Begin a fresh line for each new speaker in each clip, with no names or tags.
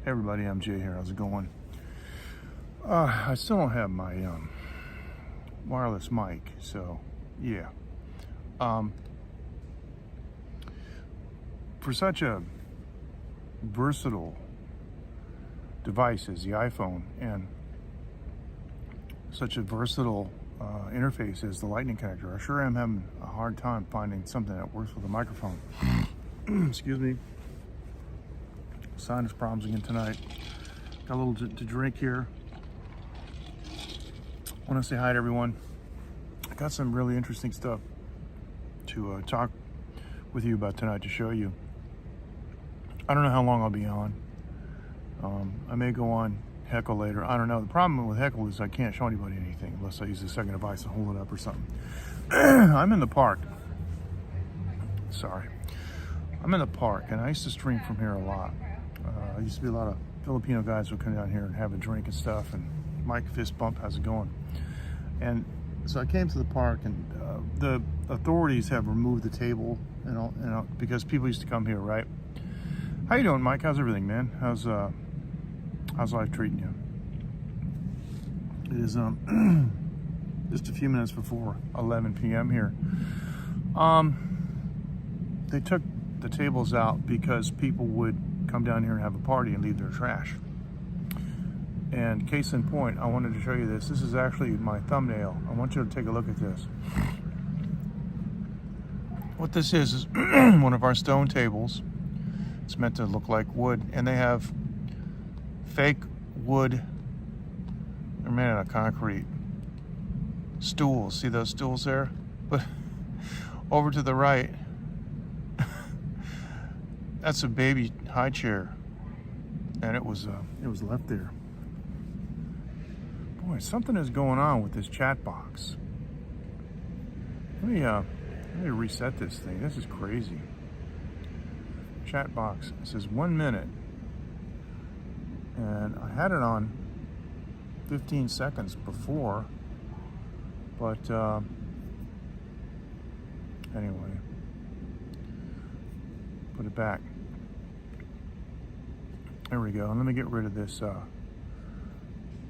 Hey everybody, I'm Jay here. How's it going? I still don't have my wireless mic, so yeah. For such a versatile device as the iPhone and such a versatile interface as the Lightning connector, I sure am having a hard time finding something that works with a microphone. Excuse me. Sinus problems again tonight. Got a little to drink here. I want to say hi to everyone. I got some really interesting stuff to talk with you about tonight to show you. I don't know how long I'll be on. I may go on Heckle later. I don't know. The problem with Heckle is I can't show anybody anything unless I use a second device and hold it up or something. I'm in the park. Sorry. I'm in the park, and I used to stream from here a lot. I used to be a lot of Filipino guys who would come down here and have a drink and stuff, and Mike Fist Bump, how's it going? And so I came to the park, and the authorities have removed the table and all, because people used to come here, right? How you doing, Mike? How's everything, man? How's life treating you? It is just a few minutes before 11 p.m. here. They took the tables out because people would come down here and have a party and leave their trash. And case in point, I wanted to show you this. This is actually my thumbnail. I want you to take a look at this. What this is one of our stone tables. It's meant to look like wood, and they have fake wood. They're made out of concrete. Stools. See those stools there? But over to the right, that's a baby high chair, and it was left there. Boy, something is going on with this chat box. Let me reset this thing. This is crazy. Chat box. It says 1 minute, and I had it on 15 seconds before, but anyway, put it back. There we go. And let me get rid of this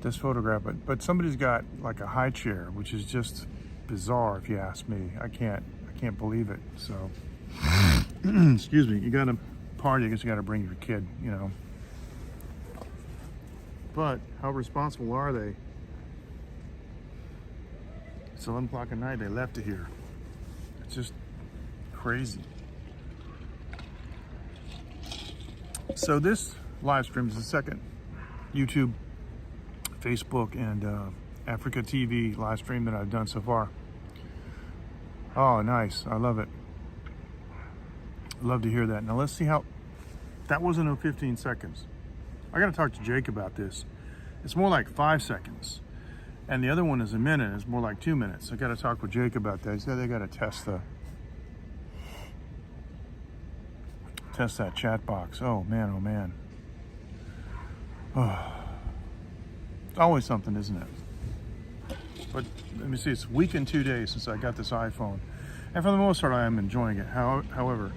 this photograph. But somebody's got like a high chair, which is just bizarre if you ask me. I can't believe it. So excuse me. You got a party, I guess you got to bring your kid, you know. But how responsible are they? It's 11 o'clock at night. They left it here. It's just crazy. So this live stream is the second YouTube, Facebook, and Africa TV live stream that I've done so far. Oh, nice. I love it. Love to hear that. Now let's see how... That wasn't no 15 seconds. I got to talk to Jake about this. It's more like 5 seconds. And the other one is a minute. It's more like 2 minutes. I got to talk with Jake about that. He said they got to test that chat box. Oh man, oh man. Oh. It's always something, isn't it? But let me see, it's a week and 2 days since I got this iPhone. And for the most part, I am enjoying it. However,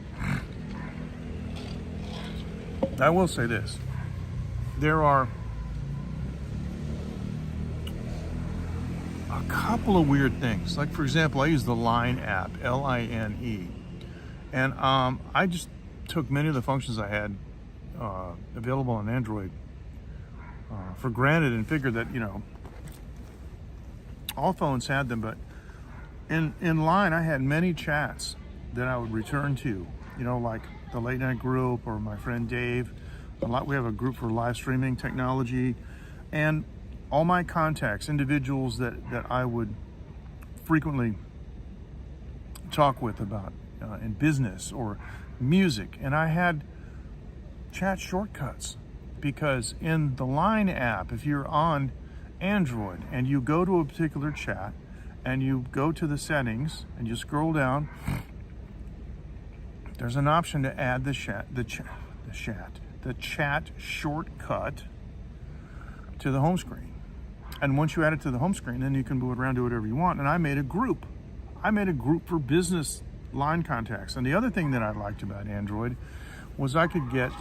I will say this. There are a couple of weird things. Like, for example, I use the Line app, L-I-N-E. And I just took many of the functions I had available on Android for granted and figured that, you know, all phones had them. But in Line, I had many chats that I would return to, you know, like the Late Night Group or my friend Dave. We have a group for live streaming technology, and all my contacts, individuals that I would frequently talk with about in business or music. And I had chat shortcuts because in the Line app, if you're on Android and you go to a particular chat and you go to the settings and you scroll down, there's an option to add the chat shortcut to the home screen. And once you add it to the home screen, then you can move it around, do whatever you want. And I made a group. For business Line contacts. And the other thing that I liked about Android was I could get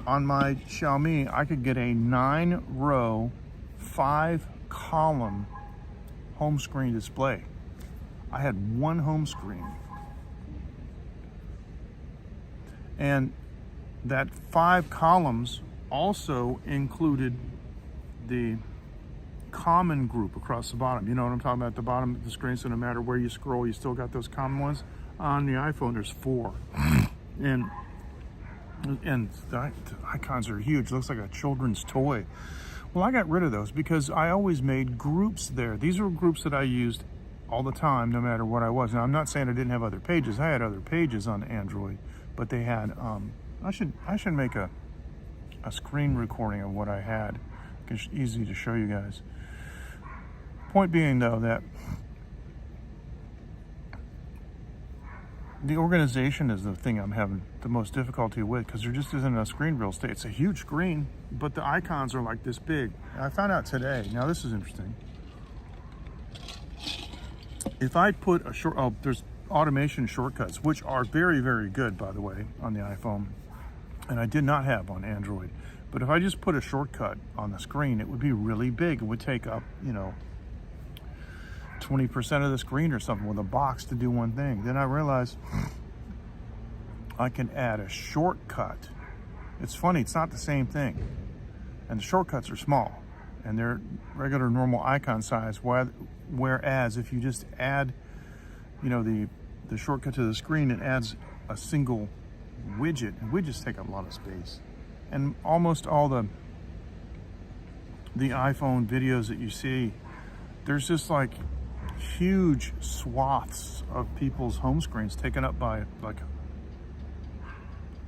on my Xiaomi, I could get a 9-row, 5-column home screen display. I had one home screen. And that 5 columns also included the common group across the bottom. You know what I'm talking about? At the bottom of the screen, so no matter where you scroll, you still got those common ones. On the iPhone, there's 4. And the icons are huge. It looks like a children's toy. Well, I got rid of those because I always made groups there. These were groups that I used all the time, no matter what I was. Now, I'm not saying I didn't have other pages. I had other pages on Android, but they had, I should make a screen recording of what I had. It's easy to show you guys. Point being, though, that the organization is the thing I'm having the most difficulty with, because there just isn't enough screen real estate. It's a huge screen, but the icons are like this big. I found out today. Now, this is interesting. If I put a there's automation shortcuts, which are very, very good, by the way, on the iPhone, and I did not have on Android. But if I just put a shortcut on the screen, it would be really big. It would take up, 20% of the screen or something with a box to do one thing. Then I realized I can add a shortcut. It's funny, it's not the same thing. And the shortcuts are small, and they're regular normal icon size, whereas if you just add, the shortcut to the screen, it adds a single widget, and widgets take up a lot of space. And almost all the iPhone videos that you see, there's just like huge swaths of people's home screens taken up by like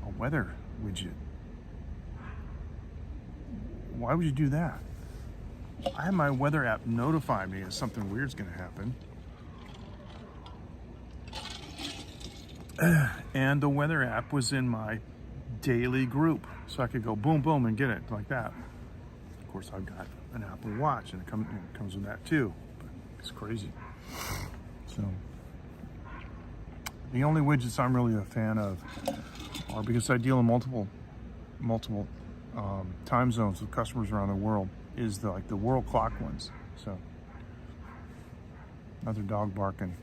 a weather widget. Why would you do that? I have my weather app notify me if something weird's gonna happen. And the weather app was in my daily group, so I could go boom, boom, and get it like that. Of course, I've got an Apple Watch, and it comes with that too. But it's crazy. So the only widgets I'm really a fan of are, because I deal in multiple time zones with customers around the world, is the world clock ones. So another dog barking.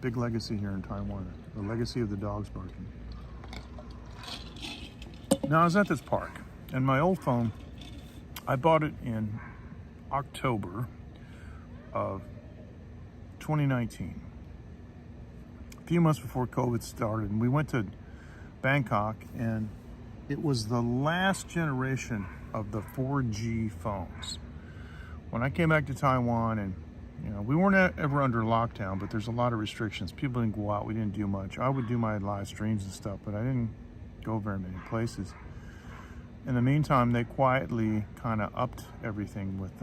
Big legacy here in Taiwan. The legacy of the dogs barking. Now, I was at this park, and my old phone, I bought it in October of 2019. A few months before COVID started, and we went to Bangkok, and it was the last generation of the 4G phones. When I came back to Taiwan, and we weren't ever under lockdown, but there's a lot of restrictions. People didn't go out. We didn't do much. I would do my live streams and stuff, but I didn't go very many places. In the meantime, they quietly kind of upped everything with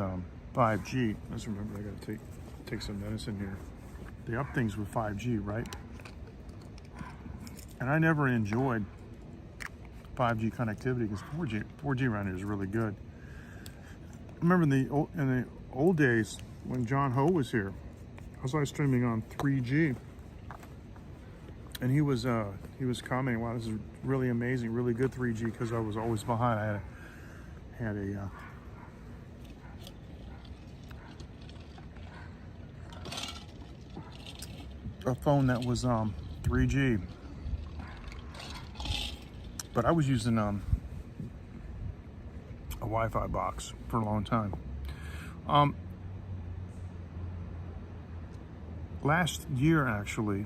5G. Let's remember, I got to take some medicine here. They upped things with 5G, right? And I never enjoyed 5G connectivity because 4G around here is really good. I remember in the old days when John Ho was here, I was live streaming on 3G, and he was commenting, "Wow, this is really amazing, really good 3G," because I was always behind. I had a phone that was 3G, but I was using a Wi-Fi box for a long time. Last year, actually,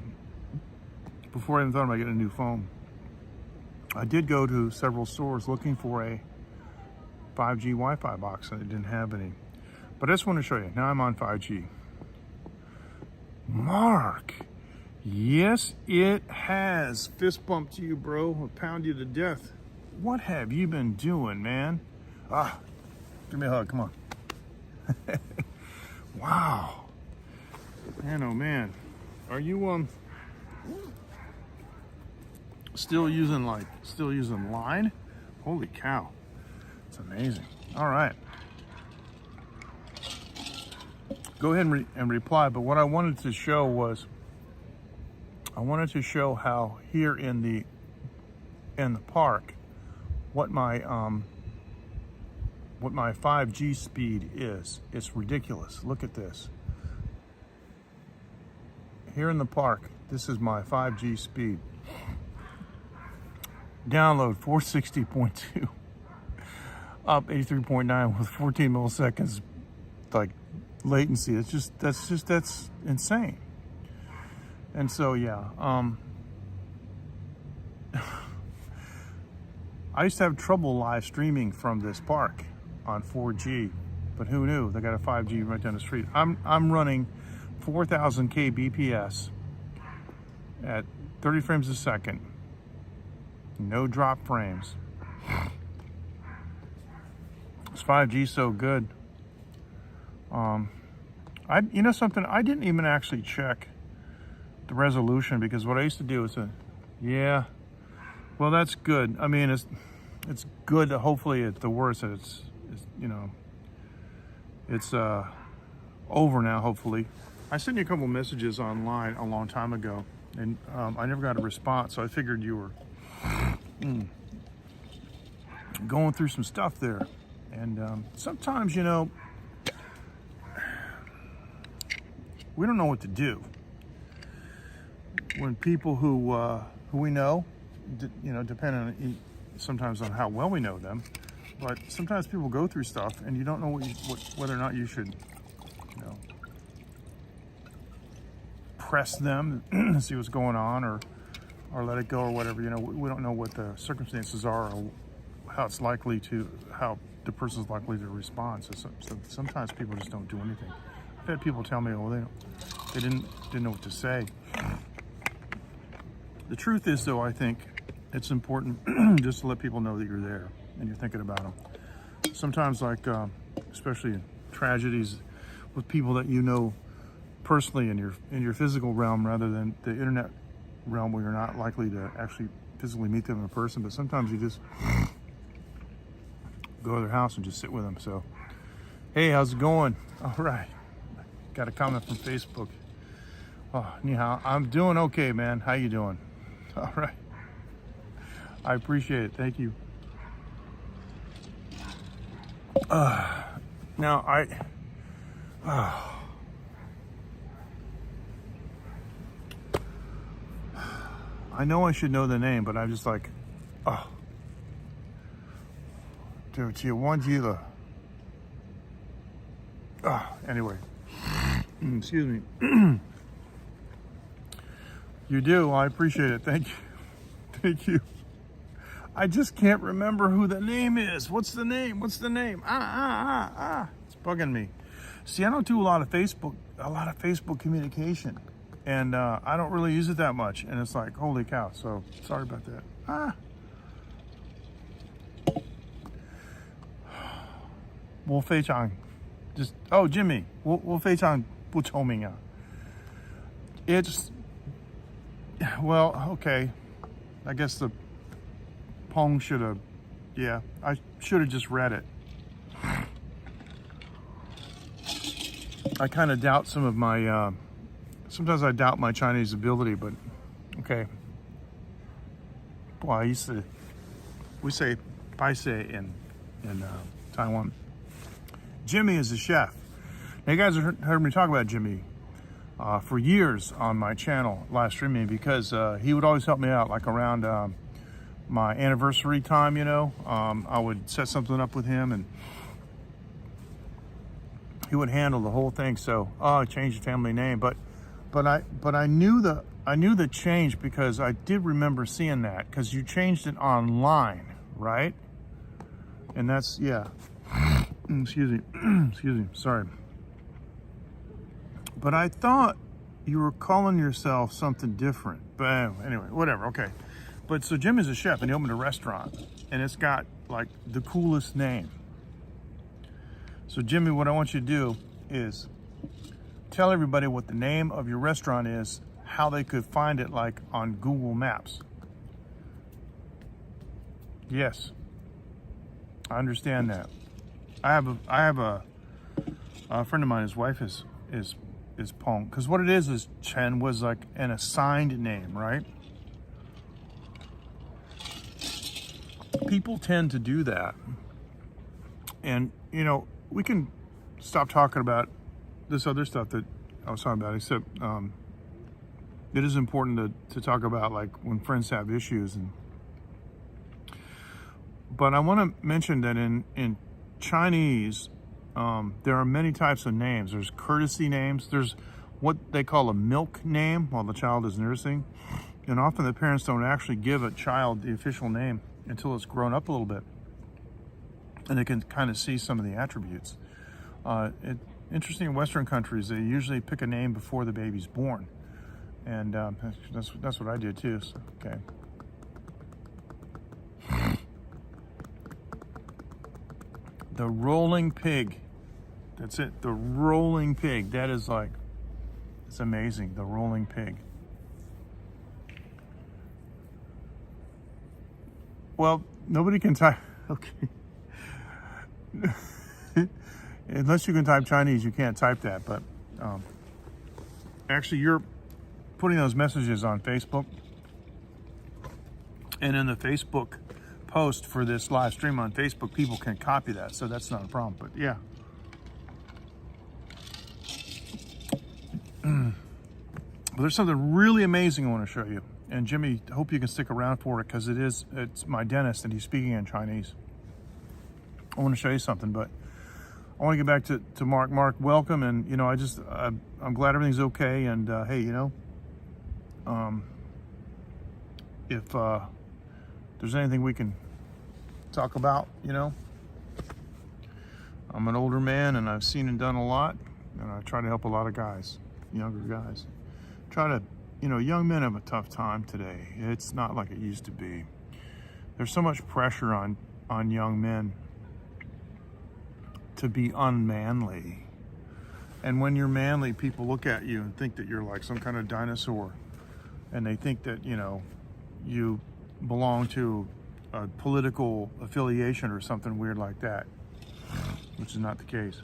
before I even thought about getting a new phone, I did go to several stores looking for a 5G Wi-Fi box, and it didn't have any. But I just want to show you. Now I'm on 5G. Mark, yes, it has. Fist bump to you, bro. I'll pound you to death. What have you been doing, man? Give me a hug. Come on. Wow. Man, oh man. Are you still using Line? Holy cow. It's amazing. All right. Go ahead and reply, but what I wanted to show was how here in the park, what my 5G speed is. It's ridiculous. Look at this. Here in the park, this is my 5G speed. Download 460.2, up 83.9 with 14 milliseconds like latency. That's insane. And so yeah, I used to have trouble live streaming from this park on 4G, but who knew? They got a 5G right down the street. I'm running 4,000 kbps at 30 frames a second. No drop frames. This 5G so good. You know something? I didn't even actually check the resolution, because what I used to do is yeah, well, that's good. I mean, it's good. Hopefully, at the worst, that it's you know, it's over now. Hopefully, I sent you a couple messages online a long time ago, and I never got a response. So I figured you were going through some stuff there. And sometimes, you know, we don't know what to do when people who we know, you know, depending on sometimes on how well we know them, but sometimes people go through stuff and you don't know whether or not you should, you know, press them and see what's going on, or let it go, or whatever. You know, we don't know what the circumstances are, or how the person's likely to respond. So sometimes people just don't do anything. I've had people tell me, well, they didn't know what to say. The truth is, though, I think it's important just to let people know that you're there and you're thinking about them. Sometimes, like especially in tragedies with people that you know personally in your physical realm, rather than the internet realm where you're not likely to actually physically meet them in person, but sometimes you just go to their house and just sit with them. So, hey, how's it going? All right. Got a comment from Facebook. Oh, ni hao. I'm doing okay, man. How you doing? All right. I appreciate it. Thank you. Now, I know I should know the name, but I'm just like, oh. Anyway, excuse me. You do. I appreciate it. Thank you. Thank you. I just can't remember who the name is. What's the name? It's bugging me. See, I don't do a lot of Facebook communication, and I don't really use it that much. And it's like, holy cow. So sorry about that.我非常 just Jimmy 我非常不聪明啊 It's well, okay, I guess the Pong should have, yeah, I should have just read it. I kind of doubt some of my sometimes I doubt my Chinese ability, but okay. Boy, we say paise in Taiwan. Jimmy is a chef. Now, you guys have heard me talk about Jimmy for years on my channel live streaming, because he would always help me out, like around my anniversary time, you know. I would set something up with him and he would handle the whole thing. So I changed the family name, but I knew the change, because I did remember seeing that, because you changed it online, right? And that's, yeah. Excuse me, sorry. But I thought you were calling yourself something different. But anyway, whatever, okay. But so Jim is a chef, and he opened a restaurant, and it's got like the coolest name. So Jimmy, what I want you to do is tell everybody what the name of your restaurant is, how they could find it, like on Google Maps. Yes, I understand that. I have a friend of mine. His wife is Pong, because what it is Chen was like an assigned name, right? people tend to do that. And, you know, we can stop talking about this other stuff that I was talking about, except it is important to talk about, like, when friends have issues. But I want to mention that in Chinese, there are many types of names. There's courtesy names. There's what they call a milk name while the child is nursing. And often the parents don't actually give a child the official name until it's grown up a little bit. And they can kind of see some of the attributes. Interesting, in Western countries, they usually pick a name before the baby's born. And that's what I did too, so, okay. The rolling pig. That's it, the rolling pig. That is like, it's amazing, the rolling pig. Well, nobody can type, okay. Unless you can type Chinese, you can't type that, but actually you're putting those messages on Facebook, and in the Facebook post for this live stream on Facebook, people can copy that, so that's not a problem. But yeah, but there's something really amazing I want to show you, and Jimmy, hope you can stick around for it, because it's my dentist and he's speaking in Chinese. I want to show you something, but I want to get back to Mark. Mark, welcome, and you know, I'm glad everything's okay, and hey, you know, if there's anything we can talk about, you know, I'm an older man and I've seen and done a lot, and I try to help a lot of guys, younger guys. You know, young men have a tough time today. It's not like it used to be. There's so much pressure on young men to be unmanly. And when you're manly, people look at you and think that you're like some kind of dinosaur. And they think that, you know, you belong to a political affiliation or something weird like that, which is not the case.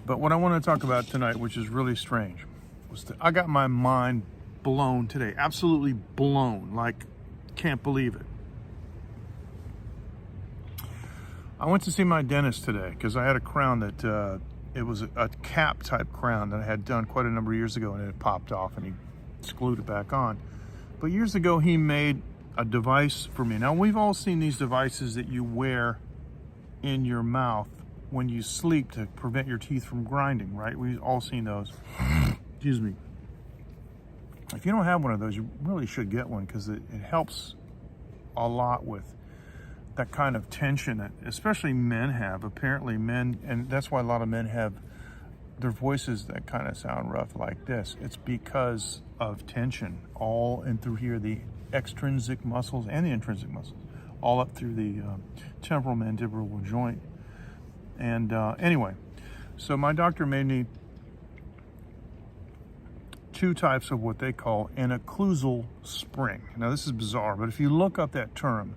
But what I want to talk about tonight, which is really strange, was I got my mind blown today. Absolutely blown. Like, can't believe it. I went to see my dentist today because I had a crown that, it was a cap type crown that I had done quite a number of years ago, and it popped off and he glued it back on. But years ago, he made a device for me. Now, we've all seen these devices that you wear in your mouth when you sleep to prevent your teeth from grinding, right? We've all seen those. Excuse me. If you don't have one of those, you really should get one, because it helps a lot with that kind of tension that especially men have. Apparently men, and that's why a lot of men have their voices that kind of sound rough like this. It's because of tension all in through here, the extrinsic muscles and the intrinsic muscles, all up through the temporal mandibular joint. And anyway, so my doctor made me two types of what they call an occlusal spring. Now, this is bizarre, but if you look up that term,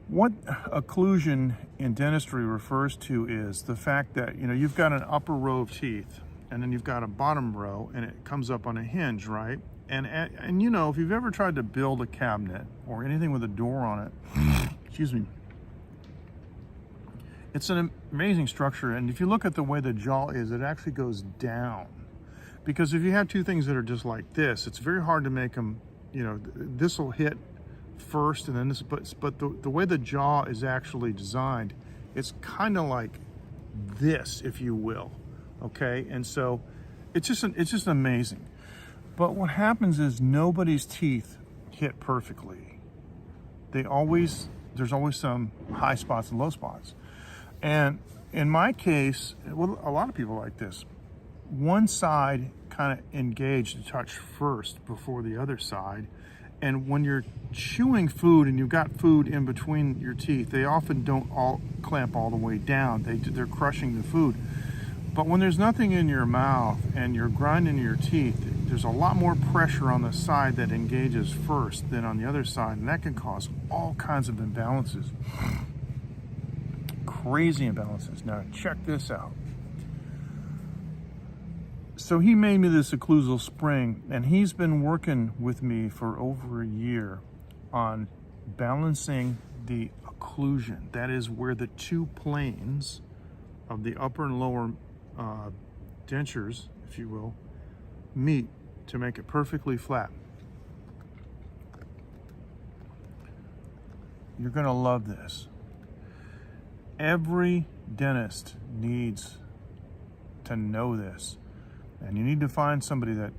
what occlusion in dentistry refers to is the fact that, you know, you've got an upper row of teeth, and then you've got a bottom row, and it comes up on a hinge, right? And you know, if you've ever tried to build a cabinet or anything with a door on it, excuse me, it's an amazing structure. And if you look at the way the jaw is, it actually goes down. Because if you have two things that are just like this, it's very hard to make them, you know, this will hit first and then this, but the way the jaw is actually designed, it's kind of like this, if you will, okay? And so it's just amazing. But what happens is nobody's teeth hit perfectly. There's always some high spots and low spots. And in my case, well, a lot of people like this. One side kind of engaged to touch first before the other side. And when you're chewing food and you've got food in between your teeth, they often don't all clamp all the way down. They're crushing the food. But when there's nothing in your mouth and you're grinding your teeth, there's a lot more pressure on the side that engages first than on the other side, and that can cause all kinds of imbalances. Crazy imbalances. Now check this out. So he made me this occlusal spring, and he's been working with me for over a year on balancing the occlusion. That is where the two planes of the upper and lower dentures, if you will, meet to make it perfectly flat. You're gonna love this. Every dentist needs to know this, and you need to find somebody that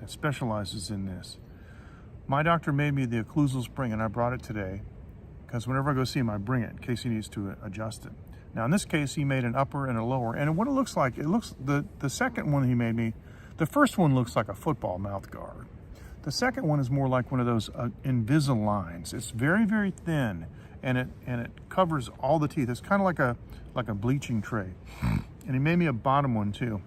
specializes in this. My doctor made me the occlusal spring, and I brought it today because whenever I go see him, I bring it in case he needs to adjust it. Now in this case, he made an upper and a lower, and what it looks like, the second one he made me, the first one looks like a football mouth guard. The second one is more like one of those Invisaligns. It's very, very thin, and it covers all the teeth. It's kind of like a bleaching tray. And he made me a bottom one too.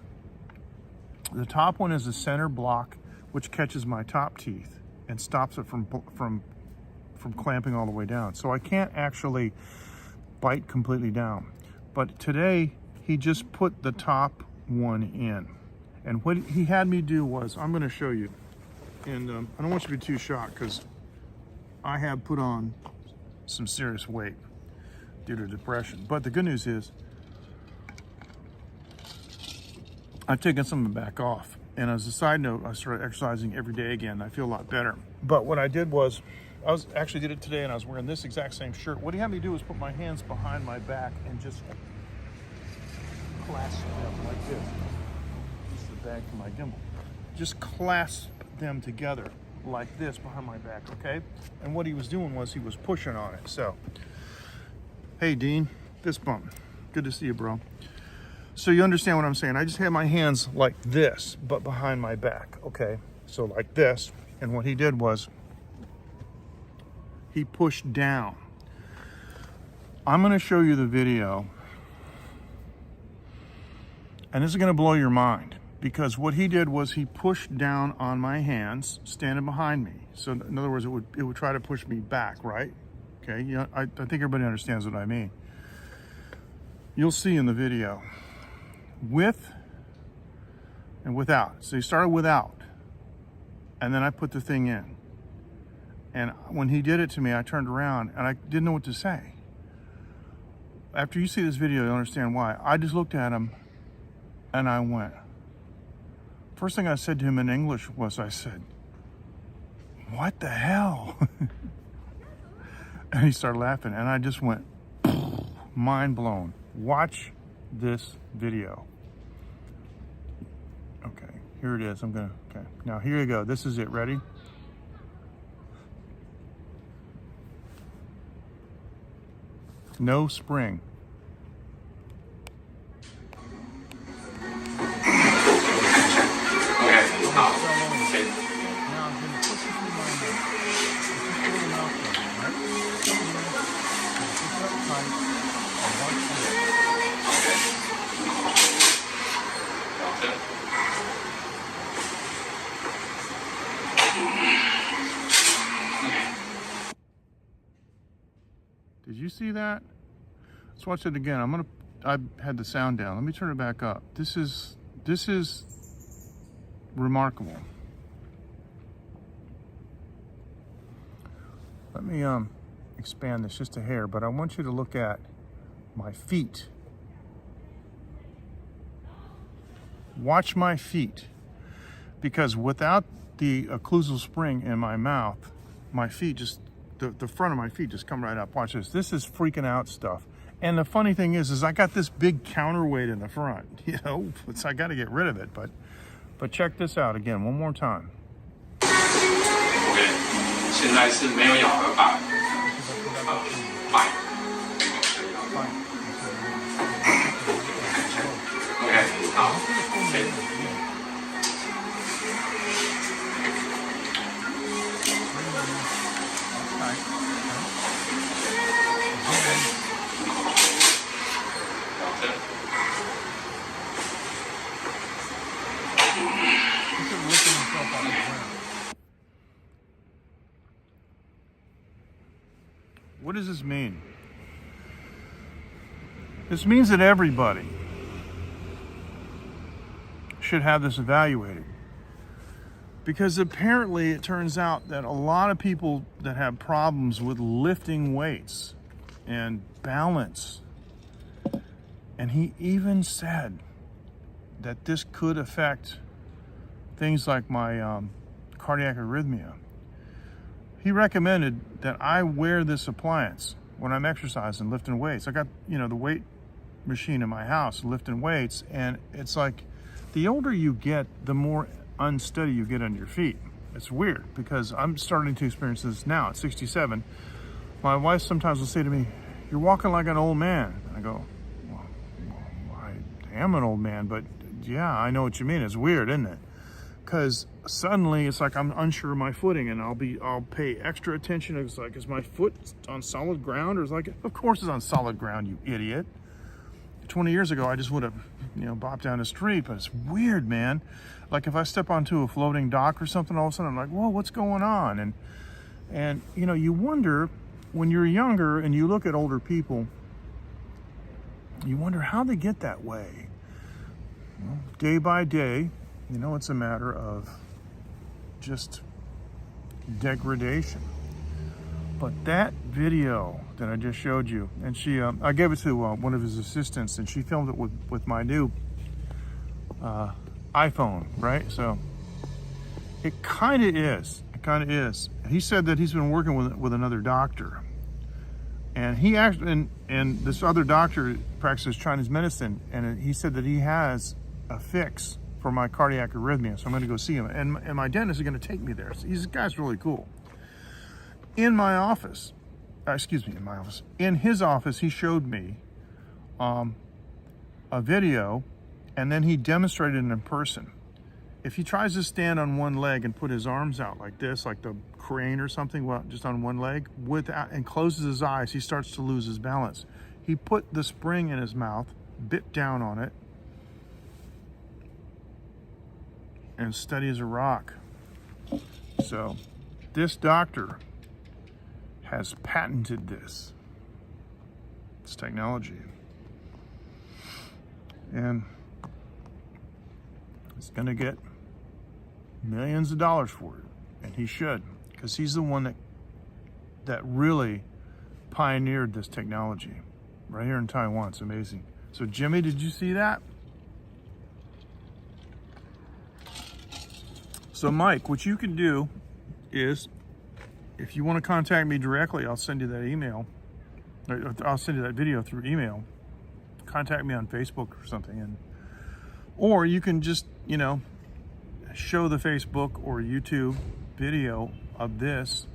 The top one is a center block, which catches my top teeth and stops it from clamping all the way down. So I can't actually bite completely down. But today, he just put the top one in. And what he had me do was, I'm gonna show you. And I don't want you to be too shocked because I have put on some serious weight due to depression. But the good news is, I've taken some of it back off. And as a side note, I started exercising every day again. I feel a lot better. But what I did was, actually did it today, and I was wearing this exact same shirt. What he had me do was put my hands behind my back and just clasp them like this. This is the bag for my gimbal. Just clasp them together like this behind my back, okay? And what he was doing was he was pushing on it. So, hey Dean, fist bump. Good to see you, bro. So you understand what I'm saying? I just had my hands like this, but behind my back, okay? So like this, and what he did was he pushed down. I'm gonna show you the video, and this is gonna blow your mind, because what he did was he pushed down on my hands, standing behind me. So in other words, it would try to push me back, right? Okay, yeah, I think everybody understands what I mean. You'll see in the video, with and without. So he started without, and then I put the thing in. And when he did it to me, I turned around and I didn't know what to say. After you see this video, you'll understand why. I just looked at him and I went. First thing I said to him in English was, I said, "What the hell?" And he started laughing, and I just went, mind blown. Watch this video. Okay, here it is. Okay, now here you go. This is it. Ready? No spring. Did you see that? Let's watch it again. I had the sound down. Let me turn it back up. This is remarkable. Let me expand this just a hair, but I want you to look at my feet. Watch my feet, because without the occlusal spring in my mouth, my feet just, the front of my feet just come right up. Watch this. This is freaking out stuff. And the funny thing is I got this big counterweight in the front, you know, so I got to get rid of it. But check this out again, one more time.
OK， 现在是没有咬合把摆。OK， 好。
What does this mean? This means that everybody should have this evaluated. Because apparently it turns out that a lot of people that have problems with lifting weights and balance, and he even said that this could affect things like my cardiac arrhythmia. He recommended that I wear this appliance when I'm exercising, lifting weights. I got, the weight machine in my house, lifting weights, and it's like the older you get, the more unsteady you get on your feet. It's weird because I'm starting to experience this now at 67. My wife sometimes will say to me, "You're walking like an old man." And I go, well, I am an old man, but yeah, I know what you mean. It's weird, isn't it? Because suddenly it's like I'm unsure of my footing, and I'll pay extra attention. It's like, is my foot on solid ground? Or is like, of course it's on solid ground, you idiot. 20 years ago, I just would have, bopped down the street, but it's weird, man. Like if I step onto a floating dock or something, all of a sudden I'm like, whoa, what's going on? And you wonder when you're younger and you look at older people, you wonder how they get that way. Well, day by day, it's a matter of just degradation. But that video that I just showed you, and I gave it to one of his assistants, and she filmed it with my new iPhone, right? So it kind of is. He said that he's been working with another doctor, and he actually, and this other doctor practices Chinese medicine, and he said that he has a fix for my cardiac arrhythmia. So I'm going to go see him, and my dentist is going to take me there. So this guy's really cool. In my office, in his office, he showed me a video, and then he demonstrated it in person. If he tries to stand on one leg and put his arms out like this, like the crane or something, well, just on one leg, and closes his eyes, he starts to lose his balance. He put the spring in his mouth, bit down on it, and steady as a rock. So this doctor has patented this technology, and he's gonna get millions of dollars for it, and he should, because he's the one that really pioneered this technology right here in Taiwan. It's amazing. So Jimmy, did you see that? So Mike, what you can do is, if you want to contact me directly, I'll send you that email. I'll send you that video through email. Contact me on Facebook or something, or you can just, show the Facebook or YouTube video of this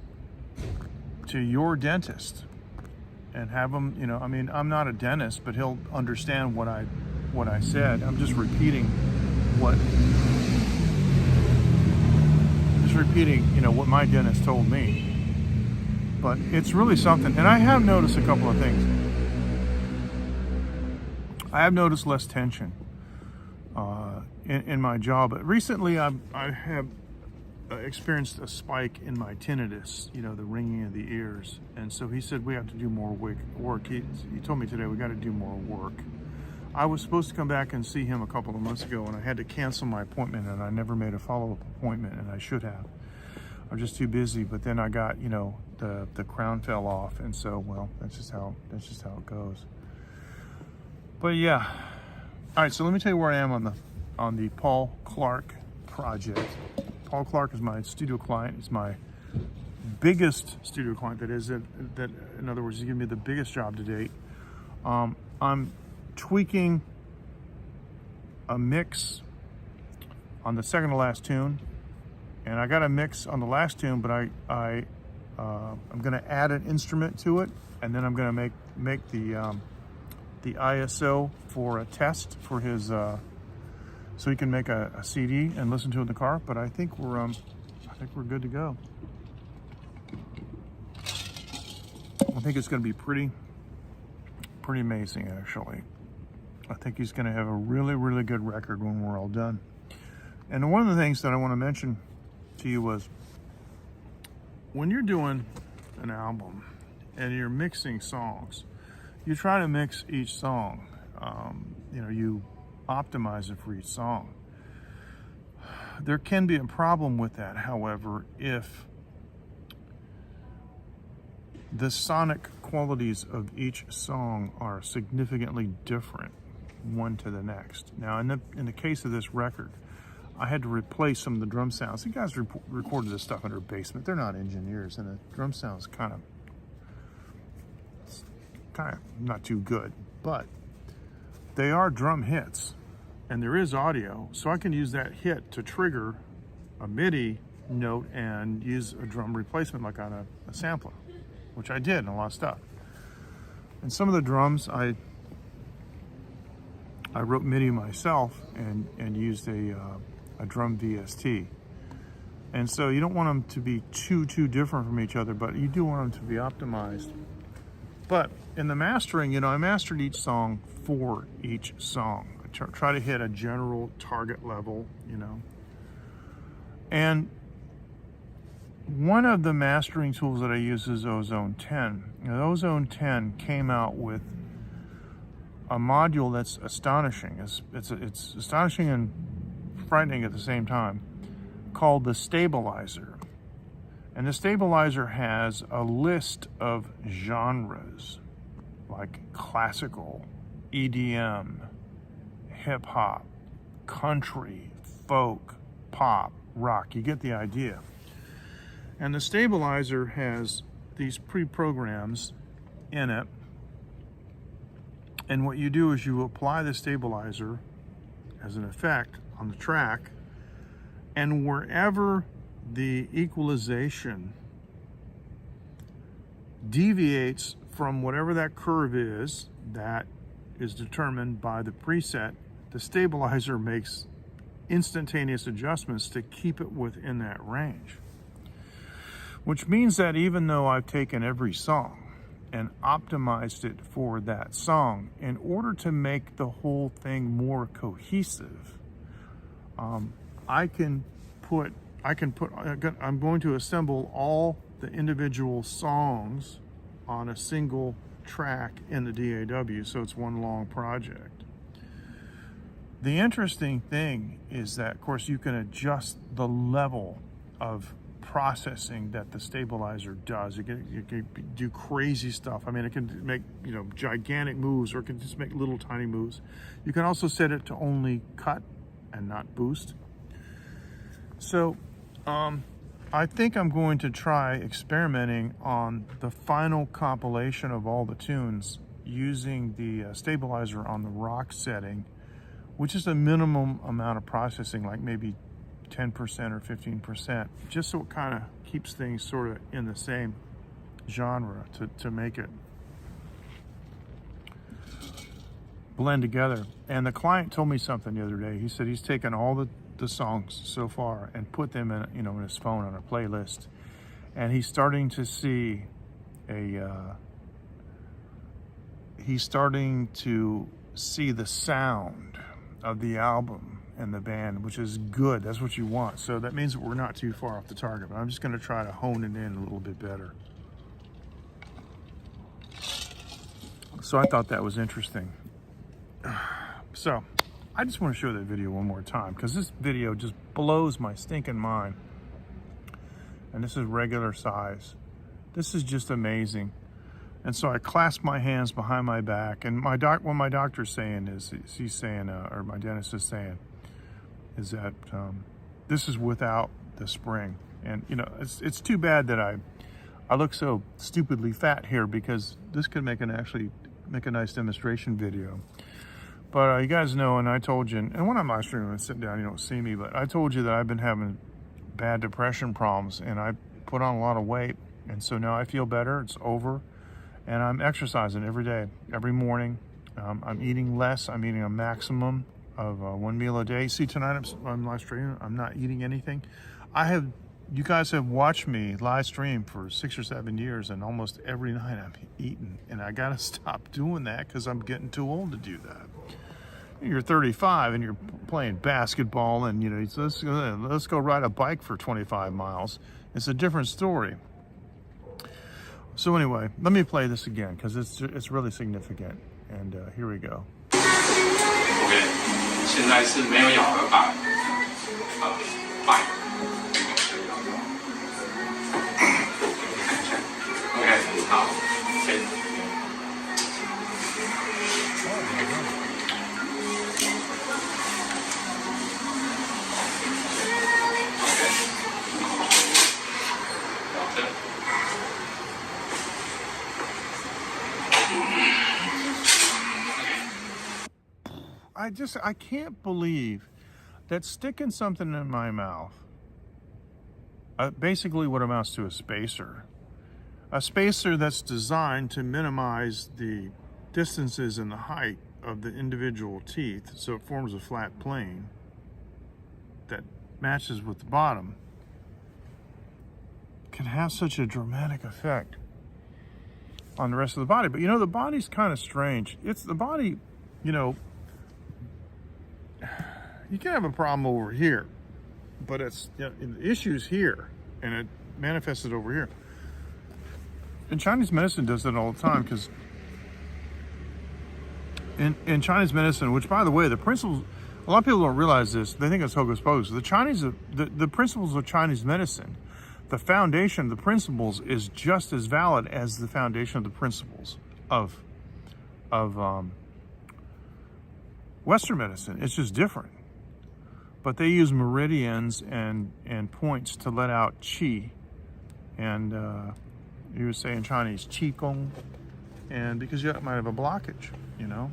to your dentist and have them, I'm not a dentist, but he'll understand what I said. I'm just repeating what what my dentist told me. But it's really something. And I have noticed a couple of things. I have noticed less tension in my jaw, but recently I have experienced a spike in my tinnitus, the ringing of the ears. And so he said we have to do more work. He told me today we got to do more work. I was supposed to come back and see him a couple of months ago, and I had to cancel my appointment, and I never made a follow-up appointment, and I should have. I'm just too busy. But then I got, the crown fell off, and so, well, that's just how it goes. But yeah. All right, so let me tell you where I am on the Paul Clark project. Paul Clark is my studio client. He's my biggest studio client. That in other words, he's given me the biggest job to date. I'm tweaking a mix on the second to last tune, and I got a mix on the last tune, but I'm going to add an instrument to it, and then I'm going to make the ISO for a test for his so he can make a CD and listen to it in the car. But I think we're good to go. I think it's going to be pretty amazing, actually. I think he's going to have a really, really good record when we're all done. And one of the things that I want to mention to you was, when you're doing an album and you're mixing songs, you try to mix each song. You optimize it for each song. There can be a problem with that, however, if the sonic qualities of each song are significantly different one to the next. Now, in the case of this record, I had to replace some of the drum sounds. The guys recorded this stuff in their basement. They're not engineers, and the drum sounds kind of not too good, but they are drum hits, and there is audio, so I can use that hit to trigger a MIDI note and use a drum replacement like on a sampler, which I did in a lot of stuff. And some of the drums I wrote MIDI myself and used a drum VST. And so you don't want them to be too different from each other, but you do want them to be optimized. But in the mastering, you know, I mastered each song for each song. I try to hit a general target level, you know. And one of the mastering tools that I use is Ozone 10. Now, Ozone 10 came out with a module that's astonishing. It's astonishing and frightening at the same time, called the stabilizer. And the stabilizer has a list of genres like classical, EDM, hip hop, country, folk, pop, rock. You get the idea. And the stabilizer has these pre-programs in it. And what you do is you apply the stabilizer as an effect on the track, and wherever the equalization deviates from whatever that curve is that is determined by the preset, the stabilizer makes instantaneous adjustments to keep it within that range. Which means that even though I've taken every song and optimized it for that song, in order to make the whole thing more cohesive, I'm going to assemble all the individual songs on a single track in the DAW, so it's one long project. The interesting thing is that, of course, you can adjust the level of processing that the stabilizer does. It can do crazy stuff. I mean, it can make, you know, gigantic moves, or it can just make little tiny moves. You can also set it to only cut and not boost. So I think I'm going to try experimenting on the final compilation of all the tunes using the stabilizer on the rock setting, which is a minimum amount of processing, like maybe 10% or 15%, just so it kind of keeps things sort of in the same genre to make it blend together. And the client told me something the other day. He said he's taken all the songs so far and put them in, you know, in his phone on a playlist, and he's starting to see the sound of the album and the band, which is good. That's what you want. So that means that we're not too far off the target, but I'm just going to try to hone it in a little bit better. So I thought that was interesting. So I just want to show that video one more time, because this video just blows my stinking mind. And this is regular size. This is just amazing. And so I clasp my hands behind my back, and what my doctor's saying is, he's saying, or my dentist is saying, is that this is without the spring. And you know, it's too bad that I look so stupidly fat here, because this could actually make a nice demonstration video. But you guys know, and I told you, and when I'm live streaming and sit down, you don't see me, but I told you that I've been having bad depression problems, and I put on a lot of weight, and so now I feel better. It's over. And I'm exercising every day, every morning. I'm eating less. I'm eating a maximum of one meal a day. See, tonight I'm live streaming. I'm not eating anything. You guys have watched me live stream for 6 or 7 years, and almost every night I'm eating. And I gotta stop doing that, because I'm getting too old to do that. You're 35 and you're playing basketball, and you know, let's go ride a bike for 25 miles. It's a different story. So anyway, let me play this again, because it's really significant. And here we go.
OK， 现在是没有咬合板啊。
I can't believe that sticking something in my mouth, basically what amounts to a spacer that's designed to minimize the distances and the height of the individual teeth, so it forms a flat plane that matches with the bottom, can have such a dramatic effect on the rest of the body. But you know, the body's kind of strange. It's the body, you know, you can have a problem over here, but it's, you know, the issue's here, and it manifested over here. And Chinese medicine does that all the time, because in Chinese medicine, which, by the way, the principles, a lot of people don't realize this. They think it's hocus pocus. The principles of Chinese medicine, the foundation, the principles, is just as valid as the foundation of the principles of Western medicine. It's just different. But they use meridians and points to let out qi, and you would say in Chinese qi gong, and because you might have a blockage, you know,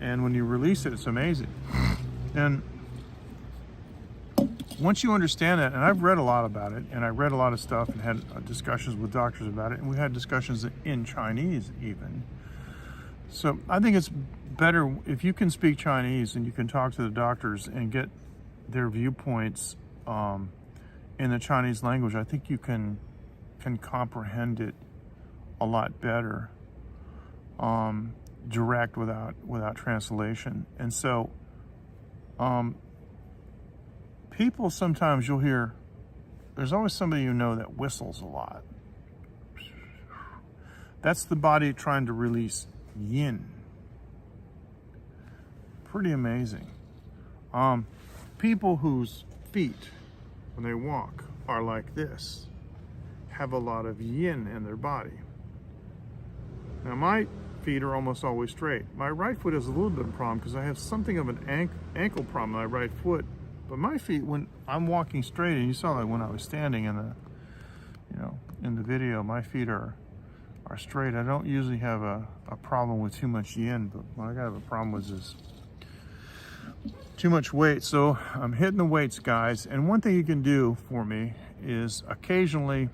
and when you release it, it's amazing. And once you understand that, and I've read a lot about it, and I read a lot of stuff and had discussions with doctors about it, and we had discussions in Chinese even. So I think it's better if you can speak Chinese and you can talk to the doctors and get their viewpoints in the Chinese language. I think you can comprehend it a lot better, direct, without translation. And so people, sometimes you'll hear, there's always somebody you know that whistles a lot. That's the body trying to release yin. Pretty amazing. People whose feet, when they walk, are like this, have a lot of yin in their body. Now, my feet are almost always straight. My right foot is a little bit of a problem because I have something of an ankle problem in my right foot. But my feet, when I'm walking straight, and you saw that when I was standing in the video, my feet are straight. I don't usually have a problem with too much yin, but what I got have a problem with is too much weight. So I'm hitting the weights, guys. And one thing you can do for me is occasionally,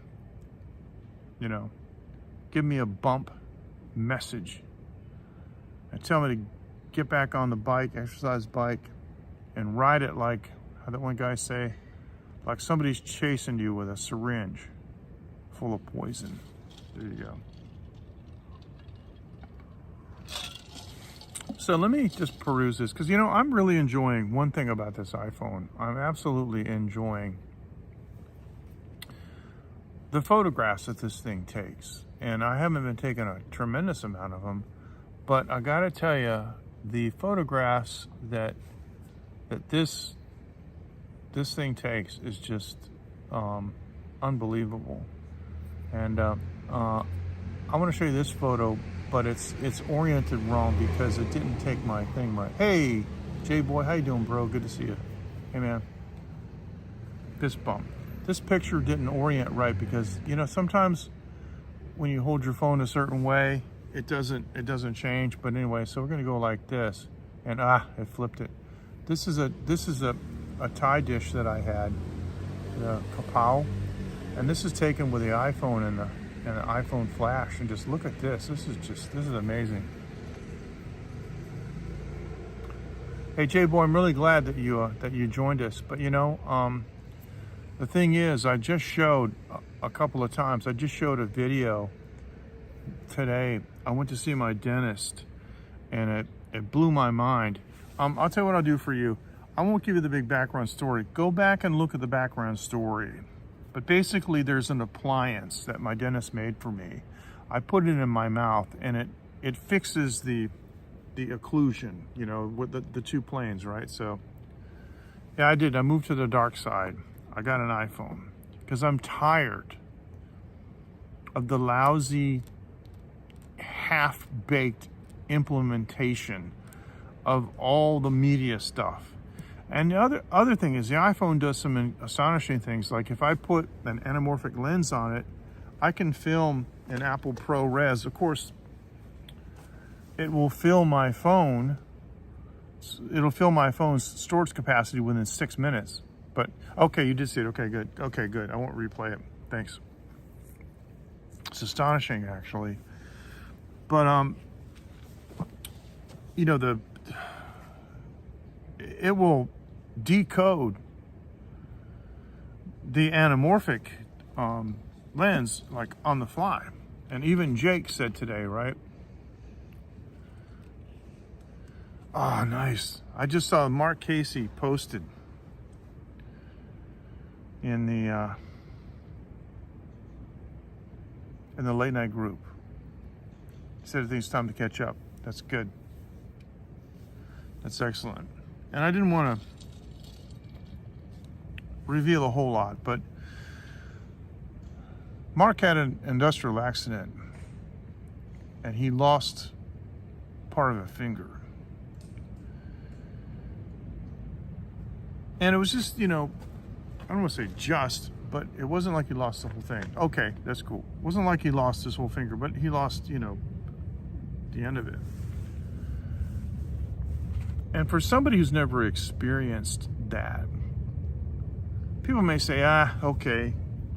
you know, give me a bump message and tell me to get back on the bike, exercise bike, and ride it like, how that one guy say, like somebody's chasing you with a syringe full of poison. There you go. So let me just peruse this, because, you know, I'm really enjoying one thing about this iPhone. I'm absolutely enjoying the photographs that this thing takes. And I haven't been taking a tremendous amount of them, but I gotta tell you, the photographs that this thing takes is just unbelievable. And I want to show you this photo, but it's oriented wrong because it didn't take my thing right. Hey, J-Boy, how you doing, bro? Good to see you. Hey, man. Fist bump. This picture didn't orient right because, you know, sometimes when you hold your phone a certain way, it doesn't change. But anyway, so we're gonna go like this, and it flipped it. This is a Thai dish that I had, the kapow, and this is taken with the iPhone and the iPhone flash. And just look at this. This is amazing. Hey, J-Boy, I'm really glad that you joined us. But you know, the thing is, I just showed a couple of times. I just showed a video today. I went to see my dentist, and it blew my mind. I'll tell you what I'll do for you. I won't give you the big background story. Go back and look at the background story. But basically, there's an appliance that my dentist made for me. I put it in my mouth, and it fixes the occlusion, you know, with the two planes, right? So, yeah, I did. I moved to the dark side. I got an iPhone because I'm tired of the lousy, half-baked implementation of all the media stuff. And the other thing is the iPhone does some astonishing things. Like if I put an anamorphic lens on it, I can film in Apple ProRes. Of course, it will fill my phone. It'll fill my phone's storage capacity within 6 minutes. But okay, you did see it. Okay, good. Okay, good. I won't replay it. Thanks. It's astonishing, actually. But you know, it will decode the anamorphic lens like on the fly. And even Jake said today, right? Oh, nice. I just saw Mark Casey posted in the late night group. He said it's time to catch up. That's good. That's excellent. And I didn't want to reveal a whole lot, but Mark had an industrial accident and he lost part of a finger. And it was just, you know, I don't want to say just, but it wasn't like he lost the whole thing. Okay, that's cool. It wasn't like he lost his whole finger, but he lost, you know, the end of it. And for somebody who's never experienced that, people may say, okay,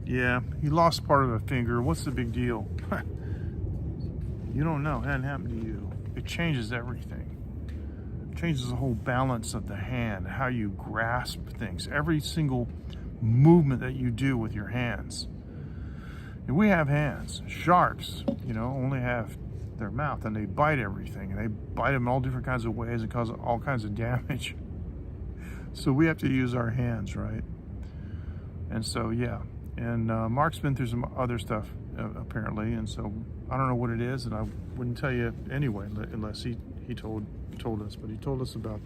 yeah, he lost part of a finger. What's the big deal? You don't know. It hadn't happened to you. It changes everything. It changes the whole balance of the hand, how you grasp things, every single movement that you do with your hands. And we have hands. Sharks, you know, only have their mouth, and they bite everything, and they bite them in all different kinds of ways and cause all kinds of damage. So we have to use our hands, right? And so, yeah. And Mark's been through some other stuff, apparently, and so I don't know what it is, and I wouldn't tell you anyway unless he told us. But he told us about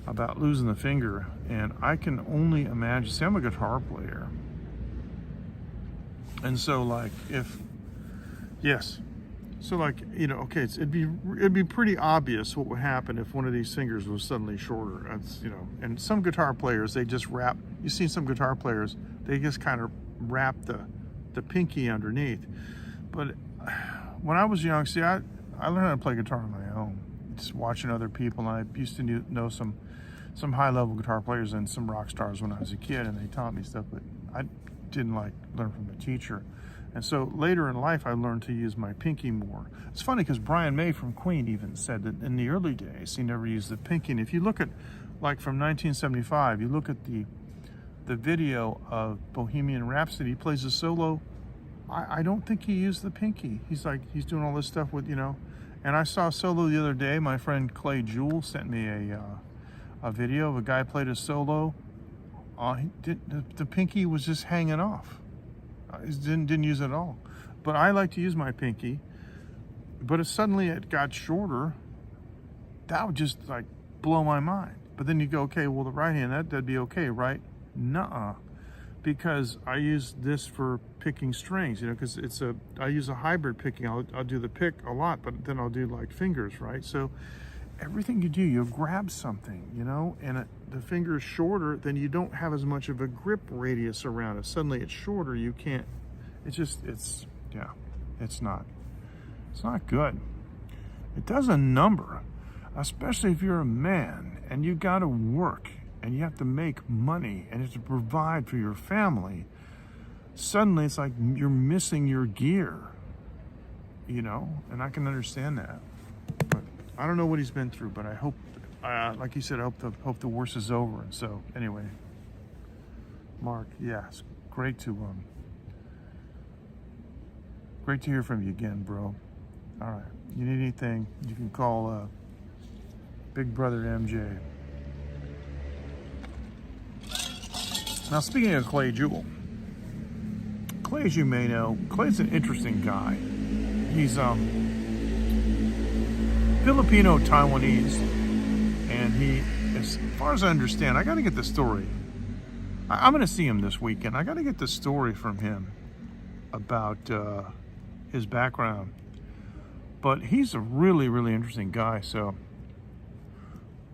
about losing the finger, and I can only imagine. See, I'm a guitar player, and so like so like, you know, okay, it'd be pretty obvious what would happen if one of these fingers was suddenly shorter. That's, you know, and some guitar players, they just wrap. You've seen some guitar players, they just kind of wrap the pinky underneath. But when I was young, see, I learned how to play guitar on my own, just watching other people. And I used to know some high-level guitar players and some rock stars when I was a kid, and they taught me stuff, but I didn't like learn from a teacher. And so later in life, I learned to use my pinky more. It's funny because Brian May from Queen even said that in the early days, he never used the pinky. And if you look at, like from 1975, you look at the video of Bohemian Rhapsody, he plays a solo. I don't think he used the pinky. He's doing all this stuff with, you know. And I saw a solo the other day. My friend Clay Jewell sent me a video of a guy played a solo. The pinky was just hanging off. Didn't use it at all. But I like to use my pinky. But if suddenly it got shorter, that would just like blow my mind. But then you go, okay, well, the right hand, that'd be okay, right? Nuh-uh. Because I use this for picking strings, you know, because I use a hybrid picking. I'll do the pick a lot, but then I'll do like fingers, right? So everything you do, you grab something, you know, and the finger is shorter, then you don't have as much of a grip radius around it. Suddenly it's shorter, you can't, it's not good. It does a number, especially if you're a man and you got to work and you have to make money and you have to provide for your family. Suddenly it's like you're missing your gear, you know, and I can understand that. But I don't know what he's been through, but I hope, like you said, I hope the worst is over. And so, anyway, Mark, yeah, it's great to hear from you again, bro. All right, you need anything, you can call Big Brother MJ. Now, speaking of Clay Jewell, Clay, as you may know, Clay's an interesting guy. He's Filipino Taiwanese, and he, as far as I understand, I got to get the story. I'm going to see him this weekend. I got to get the story from him about his background. But he's a really, really interesting guy. So,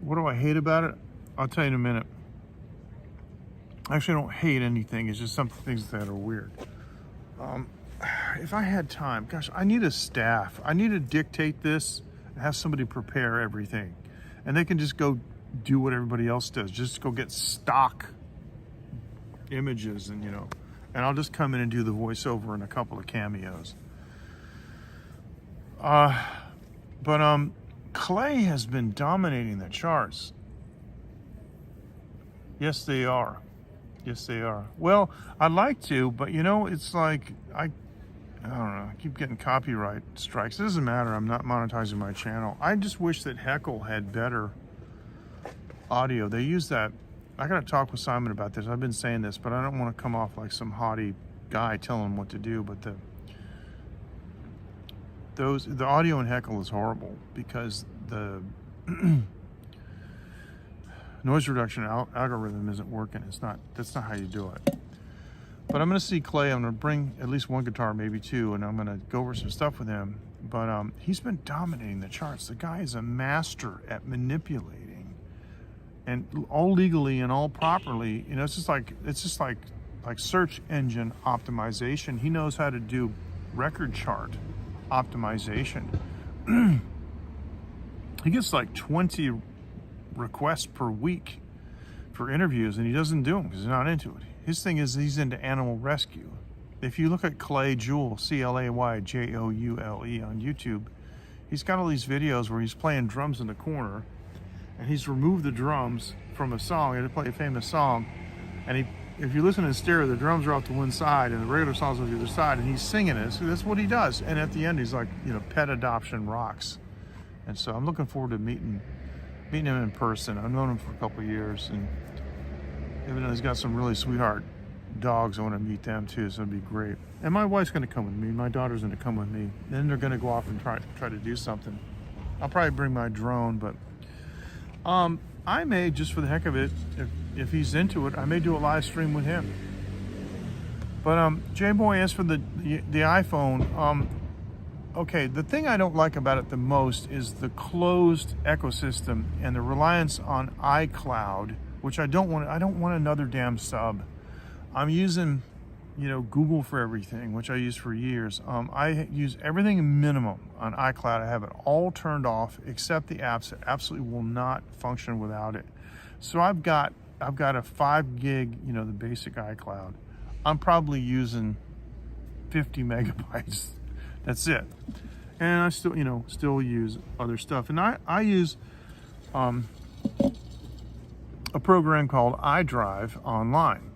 what do I hate about it? I'll tell you in a minute. Actually, I don't hate anything. It's just some things that are weird. If I had time, gosh, I need a staff. I need to dictate this and have somebody prepare everything. And they can just go do what everybody else does. Just go get stock images and, and I'll just come in and do the voiceover and a couple of cameos. But Clay has been dominating the charts. Yes, they are. Yes, they are. Well, I'd like to, but it's like, I don't know, I keep getting copyright strikes. It doesn't matter, I'm not monetizing my channel. I just wish that Heckle had better audio. They use that, I gotta talk with Simon about this. I've been saying this, but I don't want to come off like some haughty guy telling him what to do, but the audio in Heckle is horrible because the noise reduction algorithm isn't working. That's not how you do it. But I'm going to see Clay. I'm going to bring at least one guitar, maybe two, and I'm going to go over some stuff with him. But he's been dominating the charts. The guy is a master at manipulating, and all legally and all properly. It's just like search engine optimization. He knows how to do record chart optimization. He gets like 20 requests per week for interviews, and he doesn't do them because he's not into it. His thing is he's into animal rescue. If you look at Clay Joule, ClayJoule on YouTube, he's got all these videos where he's playing drums in the corner, and he's removed the drums from a song. He had to play a famous song, and if you listen in stereo, the drums are off to one side and the regular song's on the other side, and he's singing it. So that's what he does. And at the end, he's like, pet adoption rocks. And so I'm looking forward to meeting him in person. I've known him for a couple of years, and even though he's got some really sweetheart dogs, I want to meet them too, so it'd be great. And my wife's going to come with me. My daughter's going to come with me. Then they're going to go off and try to do something. I'll probably bring my drone, but I may, just for the heck of it, if he's into it, I may do a live stream with him. But J-Boy, as for the iPhone, okay, the thing I don't like about it the most is the closed ecosystem and the reliance on iCloud, which I don't want another damn sub. I'm using, Google for everything, which I used for years. I use everything minimum on iCloud. I have it all turned off except the apps that absolutely will not function without it. So I've got a 5 gig, the basic iCloud. I'm probably using 50 megabytes. That's it. And I still use other stuff. And I use a program called iDrive online.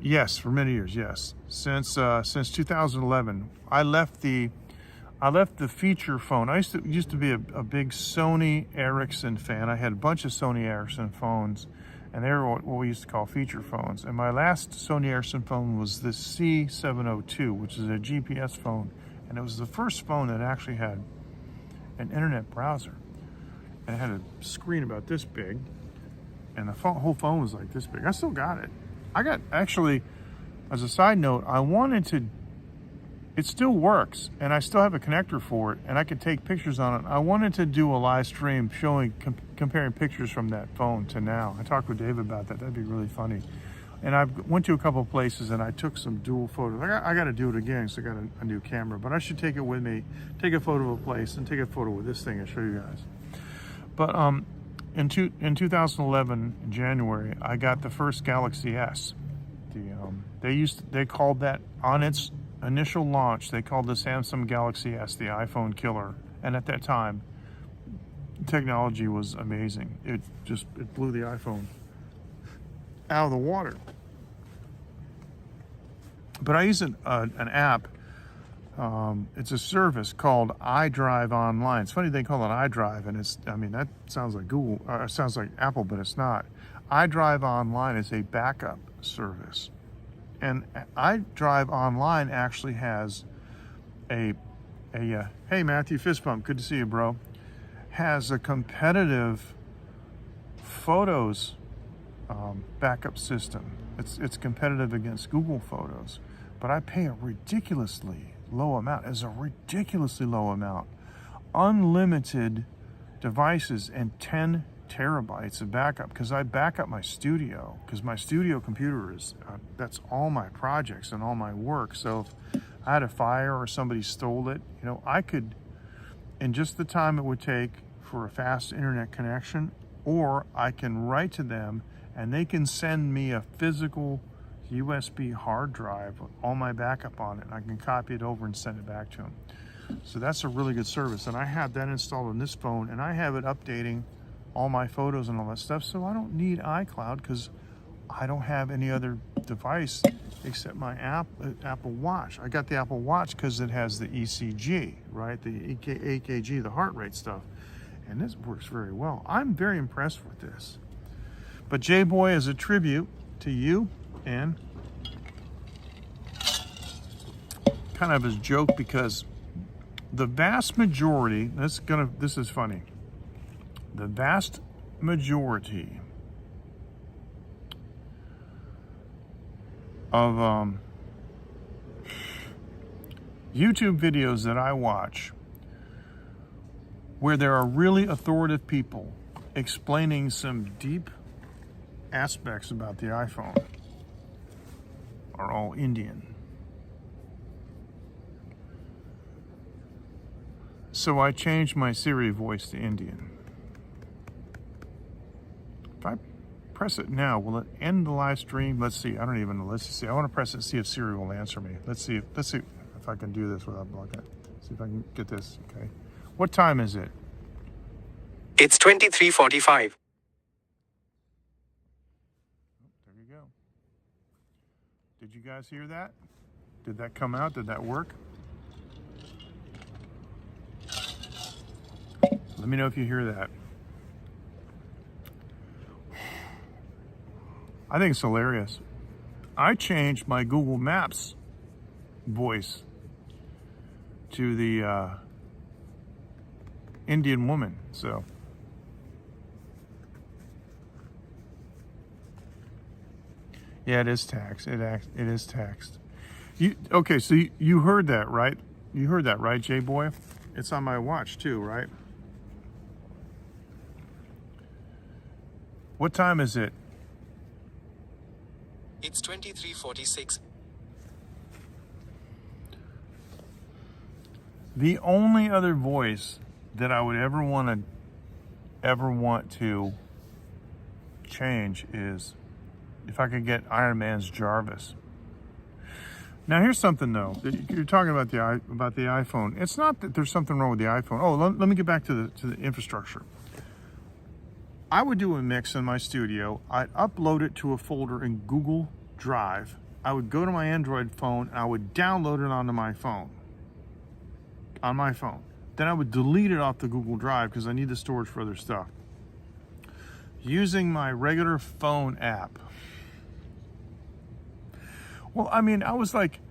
Yes, for many years, yes. Since 2011, I left the feature phone. I used to be a big Sony Ericsson fan. I had a bunch of Sony Ericsson phones, and they were what we used to call feature phones. And my last Sony Ericsson phone was the C702, which is a GPS phone. And it was the first phone that actually had an internet browser. And it had a screen about this big, and the whole phone was like this big. I still got it. Actually, as a side note, it still works, and I still have a connector for it, and I could take pictures on it. I wanted to do a live stream showing, comparing pictures from that phone to now. I talked with Dave about that. That'd be really funny. And I went to a couple of places, and I took some dual photos. I got to do it again, so I got a new camera. But I should take it with me, take a photo of a place, and take a photo with this thing and show you guys. But in 2011, in January, I got the first Galaxy S. They called that, on its initial launch, they called the Samsung Galaxy S the iPhone killer. And at that time, technology was amazing. It blew the iPhone out of the water. But I use an app. It's a service called iDrive Online. It's funny they call it iDrive, and that sounds like Google, it sounds like Apple, but it's not. iDrive Online is a backup service. And iDrive Online actually has hey Matthew, fist bump, good to see you, bro. Has a competitive photos backup system. It's competitive against Google Photos, but I pay a ridiculously low amount. It's a ridiculously low amount. Unlimited devices and 10 terabytes of backup because I back up my studio, because my studio computer is, that's all my projects and all my work. So if I had a fire or somebody stole it, you know, I could, in just the time it would take for a fast internet connection, or I can write to them and they can send me a physical USB hard drive with all my backup on it, and I can copy it over and send it back to them. So that's a really good service, and I have that installed on this phone, and I have it updating all my photos and all that stuff, so I don't need iCloud because I don't have any other device except my Apple Watch. I got the Apple Watch because it has the ECG, right? The EKG, the heart rate stuff, and this works very well. I'm very impressed with this. But J-Boy, is a tribute to you, and kind of as a joke, because the vast majority, this is funny, the vast majority of YouTube videos that I watch where there are really authoritative people explaining some deep aspects about the iPhone are all Indian. So I changed my Siri voice to Indian. If I press it now, will it end the live stream? Let's see. I don't even know. Let's see. I want to press it and see if Siri will answer me. Let's see if I can do this without blocking it. See if I can get this. Okay. What time is it?
It's 23:45.
There you go. Did you guys hear that? Did that come out? Did that work? Let me know if you hear that. I think it's hilarious. I changed my Google Maps voice to the Indian woman, so. Yeah, it is taxed. It is taxed. Okay, so you heard that, right? You heard that, right, J-Boy? It's on my watch too, right? What time is it?
It's 23:46.
The only other voice that I would ever want to change is if I could get Iron Man's Jarvis. Now here's something though. You're talking about the iPhone. It's not that there's something wrong with the iPhone. Oh, let me get back to the infrastructure. I would do a mix in my studio. I'd upload it to a folder in Google Drive. I would go to my Android phone and I would download it onto my phone. On my phone. Then I would delete it off the Google Drive because I need the storage for other stuff. Using my regular phone app. Well, I mean, I was like,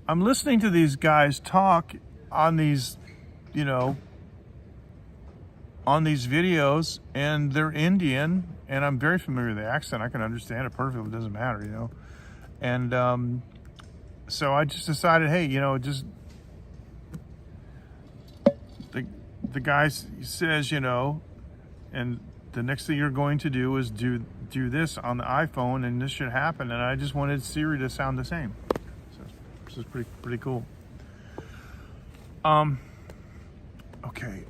I'm listening to these guys talk on these, you know, on these videos, and they're Indian, and I'm very familiar with the accent. I can understand it perfectly. It doesn't matter, you know. And so I just decided, hey, you know, just the guy says, you know, and the next thing you're going to do is do this on the iPhone, and this should happen. And I just wanted Siri to sound the same. So this is pretty cool. Okay.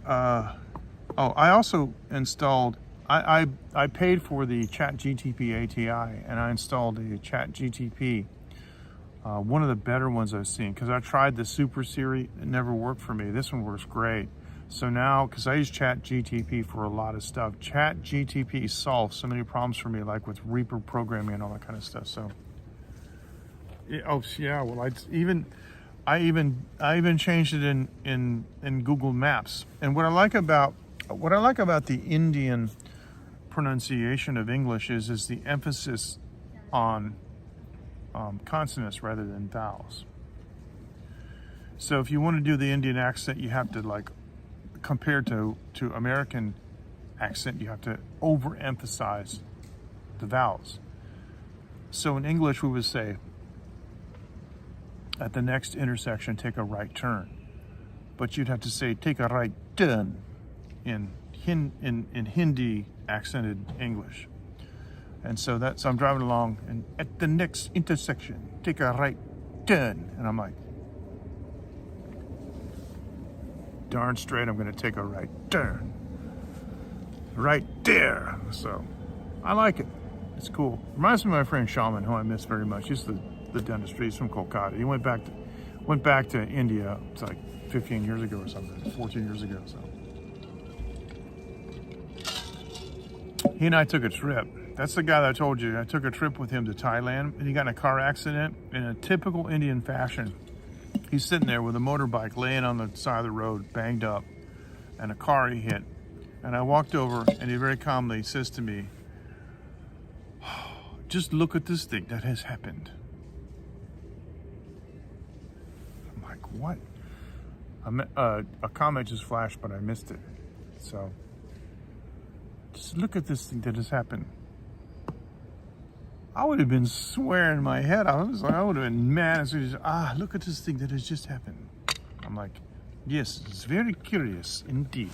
Oh, I also installed, I paid for the ChatGTP ATI, and I installed a ChatGTP, one of the better ones I've seen, because I tried the Super Siri. It never worked for me. This one works great. So now, because I use ChatGTP for a lot of stuff, ChatGTP solves so many problems for me, like with Reaper programming and all that kind of stuff. So, oh yeah, well, I even changed it in Google Maps. And what I like about the Indian pronunciation of English is the emphasis on consonants rather than vowels. So if you want to do the Indian accent, you have to, like, compared to American accent, you have to overemphasize the vowels. So in English, we would say, at the next intersection, take a right turn. But you'd have to say, take a right turn in Hindi accented English. And so I'm driving along, and at the next intersection, take a right turn. And I'm like, darn straight, I'm going to take a right turn. Right there. So I like it. It's cool. Reminds me of my friend Shaman, who I miss very much. He's the dentist. He's from Kolkata. He went back to India. It's like 15 years ago or something, 14 years ago. So he and I took a trip. That's the guy that I told you. I took a trip with him to Thailand, and he got in a car accident in a typical Indian fashion. He's sitting there with a motorbike laying on the side of the road, banged up, and a car he hit. And I walked over, and he very calmly says to me, just look at this thing that has happened. I'm like, what? A comment just flashed, but I missed it. So, just look at this thing that has happened. I would have been swearing in my head. I would have been mad as soon as, look at this thing that has just happened. I'm like, yes, it's very curious indeed.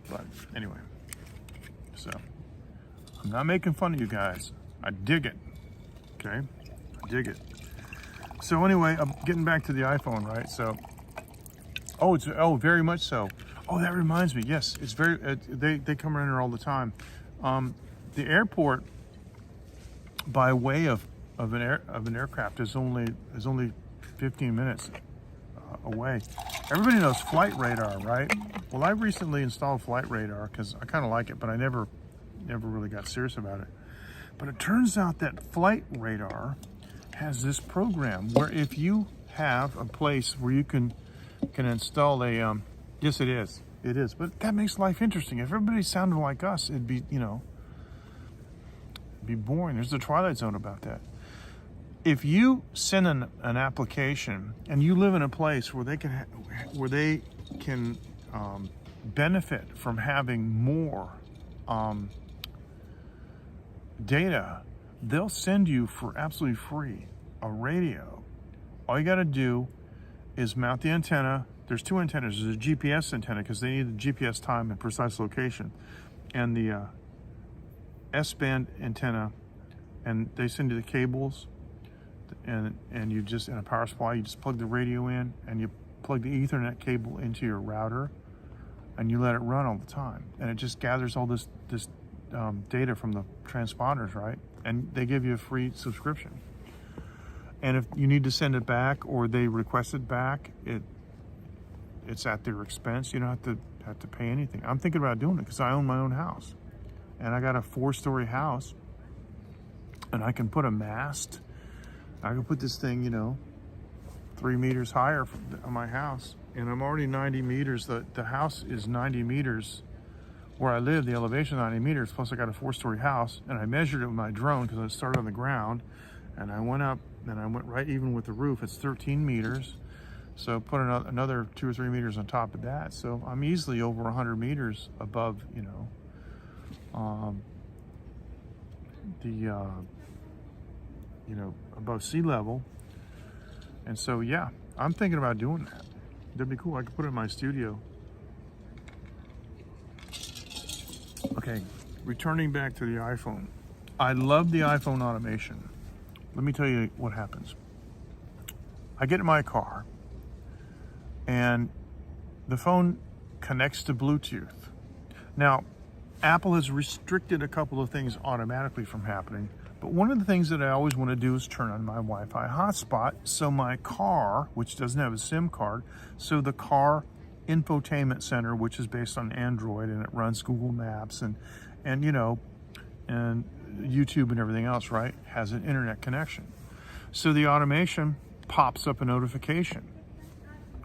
But anyway, so I'm not making fun of you guys. I dig it. Okay, I dig it. So anyway, I'm getting back to the iPhone, right? So, very much so. Oh, that reminds me. Yes, it's very. They come around here all the time. The airport, by way of an aircraft, is only 15 minutes away. Everybody knows Flight Radar, right? Well, I recently installed Flight Radar because I kind of like it, but I never really got serious about it. But it turns out that Flight Radar has this program where if you have a place where you can install a yes, it is, but that makes life interesting. If everybody sounded like us, it'd be be boring. There's the Twilight Zone about that. If you send an application and you live in a place where they can benefit from having more data, they'll send you for absolutely free a radio. All you got to do is mount the antenna. There's two antennas. There's a GPS antenna because they need the GPS time and precise location, and the S-band antenna, and they send you the cables, and you just, in a power supply, you just plug the radio in, and you plug the Ethernet cable into your router, and you let it run all the time, and it just gathers all this data from the transponders, right? And they give you a free subscription. And if you need to send it back or they request it back, it's at their expense. You don't have to pay anything. I'm thinking about doing it because I own my own house, and I got a 4-story house, and I can put a mast. I can put this thing, 3 meters higher on my house, and I'm already 90 meters. The house is 90 meters. Where I live, the elevation is 90 meters, plus I got a 4-story house, and I measured it with my drone because I started on the ground, and I went up, and I went right even with the roof. It's 13 meters, so put another 2 or 3 meters on top of that. So I'm easily over 100 meters above, above sea level. And so, yeah, I'm thinking about doing that. That'd be cool. I could put it in my studio. Okay, returning back to the iPhone. I love the iPhone automation. Let me tell you what happens. I get in my car, and the phone connects to Bluetooth. Now, Apple has restricted a couple of things automatically from happening, but one of the things that I always want to do is turn on my Wi-Fi hotspot, so my car, which doesn't have a SIM card, so the car infotainment center, which is based on Android, and it runs Google Maps and YouTube and everything else, right, has an internet connection. So the automation pops up a notification,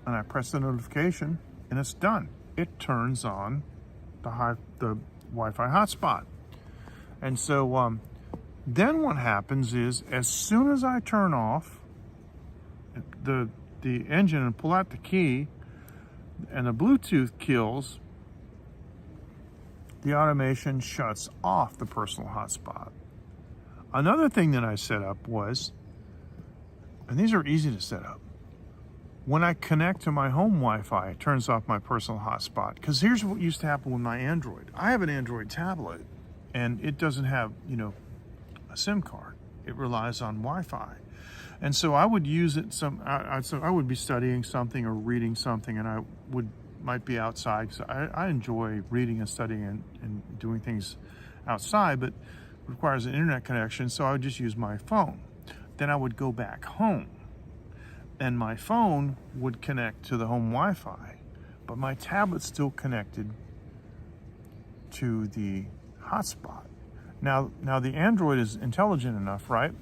and I press the notification, and it's done. It turns on the Wi-Fi hotspot. And so then what happens is, as soon as I turn off the engine and pull out the key, and the Bluetooth kills, the automation shuts off the personal hotspot. Another thing that I set up was, and these are easy to set up, When I connect to my home Wi-Fi, it turns off my personal hotspot. Because here's what used to happen with my Android. I have an Android tablet, and it doesn't have, a SIM card. It relies on Wi-Fi. And so I would use it so I would be studying something or reading something, and I might be outside, because I enjoy reading and studying and doing things outside, but it requires an internet connection, so I would just use my phone. Then I would go back home, and my phone would connect to the home Wi-Fi, but my tablet's still connected to the hotspot. Now the Android is intelligent enough, right?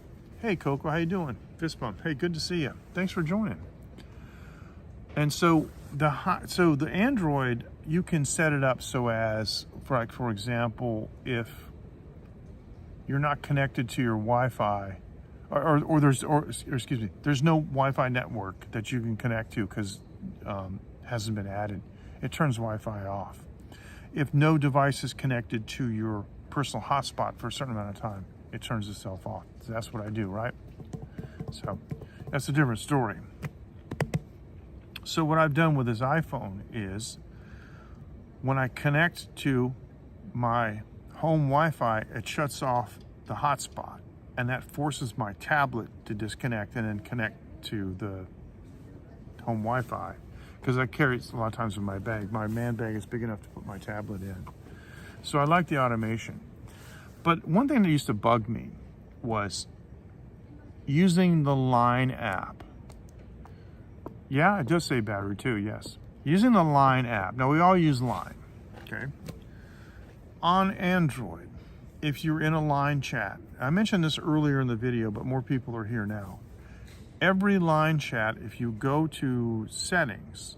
Hey Coco, how you doing? Fist bump. Hey, good to see you. Thanks for joining. And so the Android, you can set it up so as, for example, if you're not connected to your Wi-Fi, there's no Wi-Fi network that you can connect to because hasn't been added, it turns Wi-Fi off. If no device is connected to your personal hotspot for a certain amount of time, it turns itself off. So that's what I do, right? So that's a different story. So what I've done with this iPhone is, when I connect to my home Wi-Fi, it shuts off the hotspot, and that forces my tablet to disconnect and then connect to the home Wi-Fi, because I carry it a lot of times in my bag. My man bag is big enough to put my tablet in. So I like the automation. But one thing that used to bug me was using the Line app. Yeah, it does say battery too, yes. Using the Line app. Now, we all use Line, okay? On Android, if you're in a Line chat, I mentioned this earlier in the video, but more people are here now. Every Line chat, if you go to settings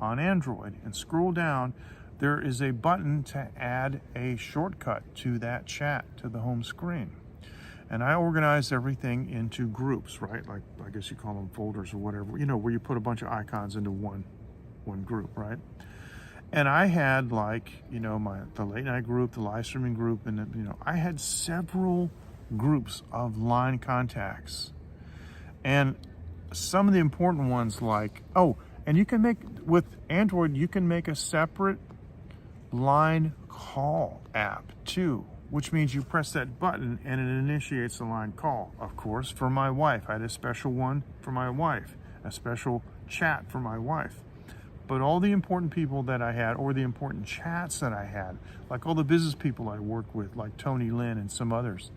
on Android and scroll down, there is a button to add a shortcut to that chat, to the home screen. And I organize everything into groups, right? Like, I guess you call them folders or whatever, where you put a bunch of icons into one group, right? And I had, like, the late night group, the live streaming group, and I had several groups of Line contacts. And some of the important ones, like, and you can make, with Android, you can make a separate Line call app too, which means you press that button and it initiates the Line call. Of course, for my wife, I had a special one for my wife, a special chat for my wife. But all the important people that I had, or the important chats that I had, like all the business people I work with, like Tony Lynn and some others,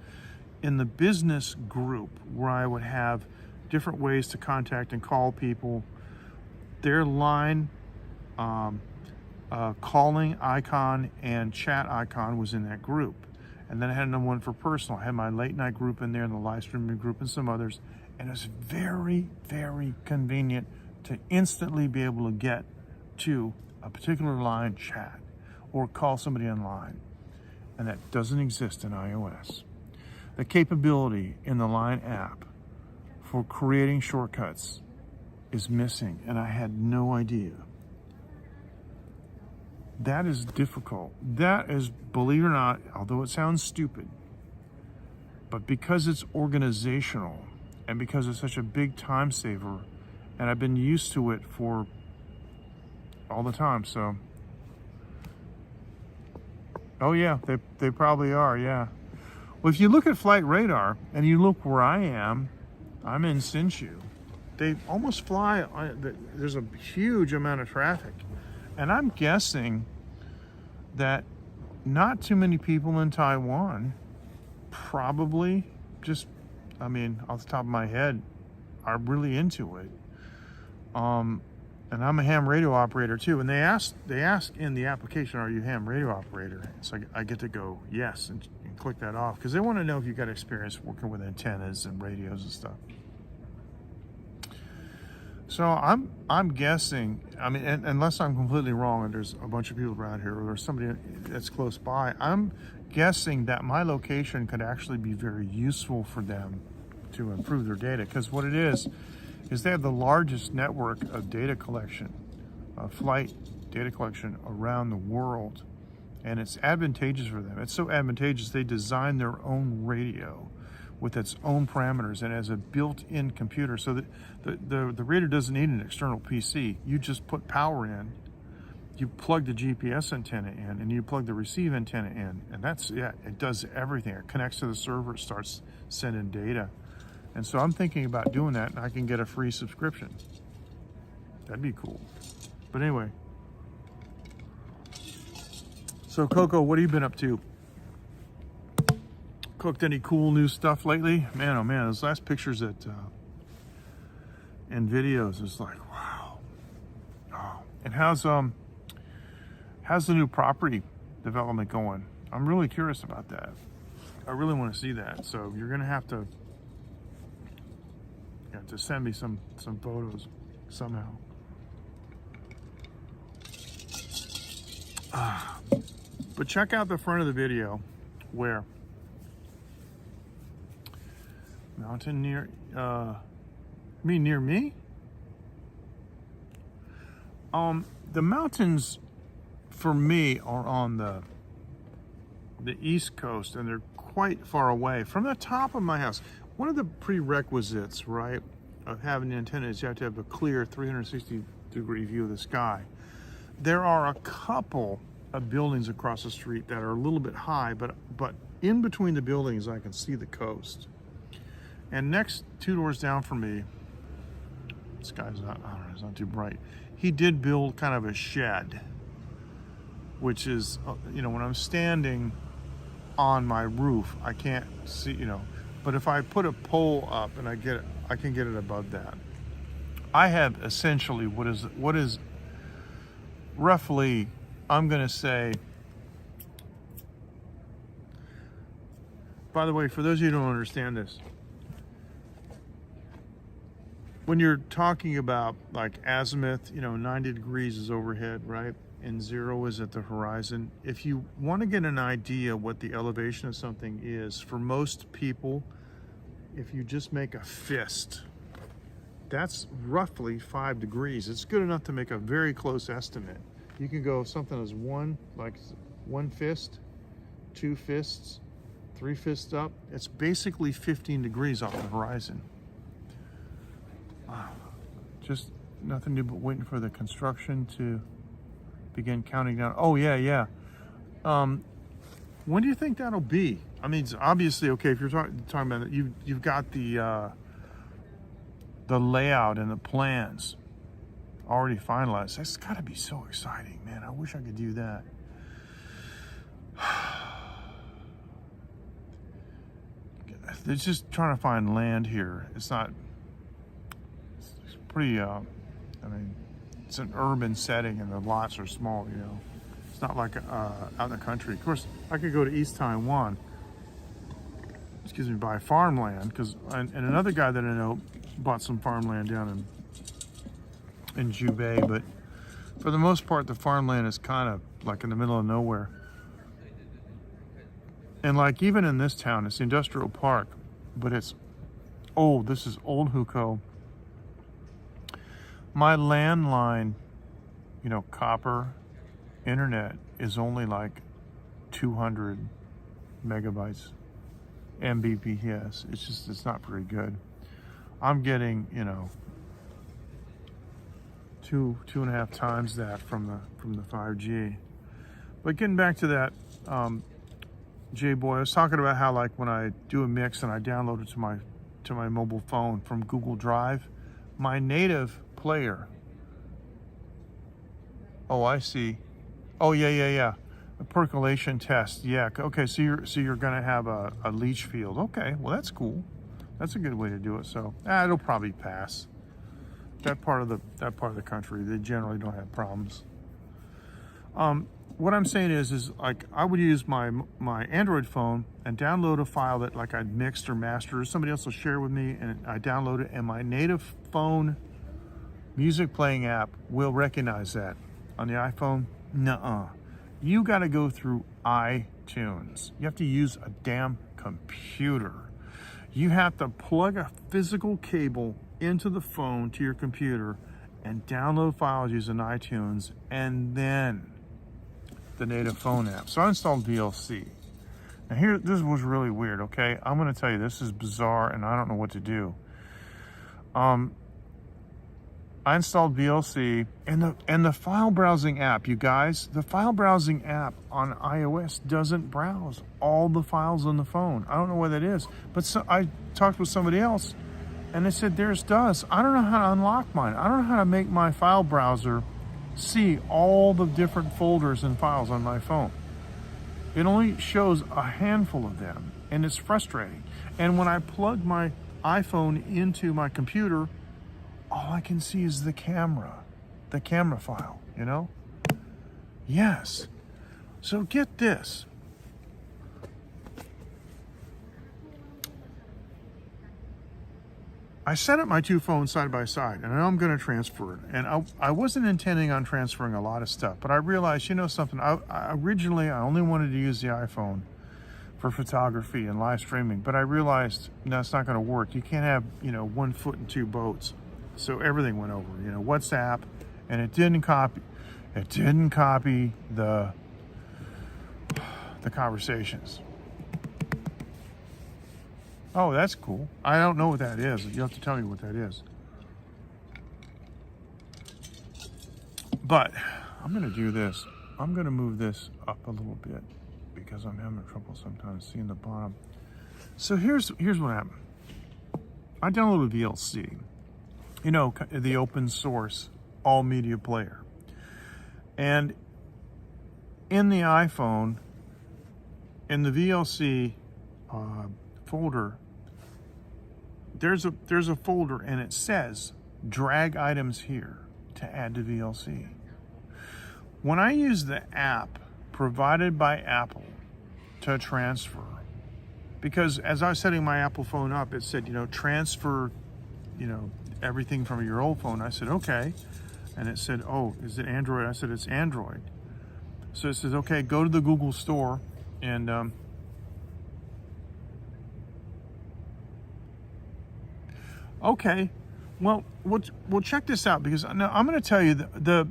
in the business group, where I would have different ways to contact and call people, their Line calling icon and chat icon was in that group. And then I had another one for personal. I had my late night group in there, and the live streaming group, and some others. And it's very, very convenient to instantly be able to get to a particular Line chat or call somebody online. And that doesn't exist in iOS. The capability in the Line app for creating shortcuts is missing, and I had no idea. That is difficult. That is, believe it or not, although it sounds stupid, but because it's organizational and because it's such a big time saver, and I've been used to it for all the time, so. Oh yeah, they probably are, yeah. Well, if you look at Flight Radar and you look where I am, I'm in Hsinchu. They almost fly, there's a huge amount of traffic. And I'm guessing that not too many people in Taiwan probably just, off the top of my head, are really into it. And I'm a ham radio operator too. And they ask in the application, are you a ham radio operator? So I get to go yes and click that off, because they want to know if you've got experience working with antennas and radios and stuff. So I'm guessing, unless I'm completely wrong and there's a bunch of people around here, or there's somebody that's close by, I'm guessing that my location could actually be very useful for them to improve their data. Because what it is they have the largest network of data collection, flight data collection around the world. And it's advantageous for them. It's so advantageous they designed their own radio, with its own parameters and as a built-in computer, so that the reader doesn't need an external PC. You just put power in, you plug the GPS antenna in, and you plug the receive antenna in, and that's it. It does everything. It connects to the server, it starts sending data. And so I'm thinking about doing that, and I can get a free subscription. That'd be cool. But anyway, so Coco, what have you been up to? Cooked any cool new stuff lately? Man, oh man, those last pictures and videos is like, wow. Oh. And how's the new property development going? I'm really curious about that. I really want to see that. So you're gonna have to send me some photos somehow. But check out the front of the video where mountain near near me? The mountains for me are on the East Coast, and they're quite far away from the top of my house. One of the prerequisites, right, of having an antenna is you have to have a clear 360-degree view of the sky. There are a couple of buildings across the street that are a little bit high, but in between the buildings I can see the coast. And next, 2 doors down from me, this guy's not, I don't know, it's not too bright. He did build kind of a shed, which is, when I'm standing on my roof, I can't see, but if I put a pole up and I can get it above that. I have essentially what is roughly, I'm going to say, by the way, for those of you who don't understand this, when you're talking about like azimuth, 90 degrees is overhead, right? And 0 is at the horizon. If you want to get an idea what the elevation of something is, for most people, if you just make a fist, that's roughly 5 degrees. It's good enough to make a very close estimate. You can go something as one fist, 2 fists, 3 fists up. It's basically 15 degrees off the horizon. Just nothing new but waiting for the construction to begin counting down. Oh yeah. When do you think that'll be? I mean, it's obviously, okay, if you're talking about it, you've got the layout and the plans already finalized. That's got to be so exciting, man. I wish I could do that. They're just trying to find land here. It's pretty, it's an urban setting and the lots are small, It's not like out in the country. Of course, I could go to East Taiwan, buy farmland, and another guy that I know bought some farmland down in Jubei, but for the most part, the farmland is kind of like in the middle of nowhere. And like even in this town, it's the industrial park, but it's old. This is old Hukou. My landline, copper internet is only like 200 megabytes, Mbps. It's not very good. I'm getting, 2.5 times that from the 5G. But getting back to that, J-Boy, I was talking about how like when I do a mix and I download it to my mobile phone from Google Drive, my native player. Oh, I see. Oh, yeah. A percolation test. Yeah. Okay. So you're gonna have a leach field. Okay. Well, that's cool. That's a good way to do it. So it'll probably pass. That part of the country, they generally don't have problems. What I'm saying is like I would use my Android phone and download a file that like I'd mixed or mastered, or somebody else will share with me, and I download it, and my native phone music playing app will recognize that. On the iPhone, nuh-uh. You got to go through iTunes. You have to use a damn computer. You have to plug a physical cable into the phone to your computer and download files using iTunes, and then the native phone app. So I installed VLC. Now here, this was really weird, okay? I'm gonna tell you, this is bizarre and I don't know what to do. I installed VLC and the file browsing app, you guys, the file browsing app on iOS doesn't browse all the files on the phone. I don't know what that is, but so I talked with somebody else and they said theirs does. I don't know how to unlock mine. I don't know how to make my file browser see all the different folders and files on my phone. It only shows a handful of them and it's frustrating. And when I plug my iPhone into my computer, all I can see is the camera file, you know? Yes. So get this. I set up my two phones side by side, and I know I'm going to transfer it. And I wasn't intending on transferring a lot of stuff, but I realized, you know something, originally I only wanted to use the iPhone for photography and live streaming, but I realized, no, it's not going to work. You can't have, you know, 1 foot in two boats. So everything went over, you know, WhatsApp, and it didn't copy the conversations. Oh, that's cool. I don't know what that is. You have to tell me what that is. But I'm going to do this. I'm going to move this up a little bit because I'm having trouble sometimes seeing the bottom. So here's what happened. I downloaded VLC. You know, the open source all media player. And in the iPhone, in the VLC folder, there's a folder and it says drag items here to add to VLC. When I use the app provided by Apple to transfer, because as I was setting my Apple phone up, it said, you know, transfer, you know, everything from your old phone. I said, okay. And it said, oh, is it Android? I said, it's Android. So it says, okay, go to the Google store and okay, well, we'll check this out because now I'm going to tell you the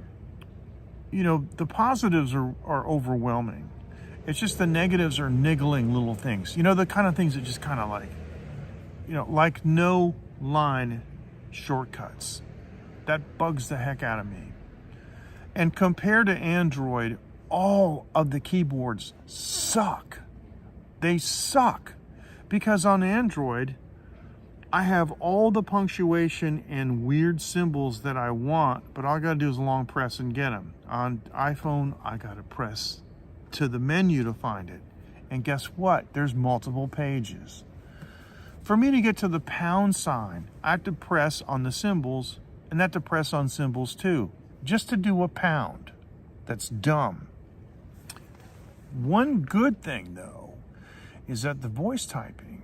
positives are overwhelming. It's just the negatives are niggling little things. You know, the kind of things that just kind of like, you know, like no line shortcuts. That bugs the heck out of me. And compared to Android, all of the keyboards suck. They suck. Because on Android, I have all the punctuation and weird symbols that I want, but all I gotta do is long press and get them. On iPhone, I gotta press to the menu to find it. And guess what? There's multiple pages. For me to get to the pound sign, I have to press on the symbols, and I have to press on symbols too, just to do a pound. That's dumb. One good thing, though, is that the voice typing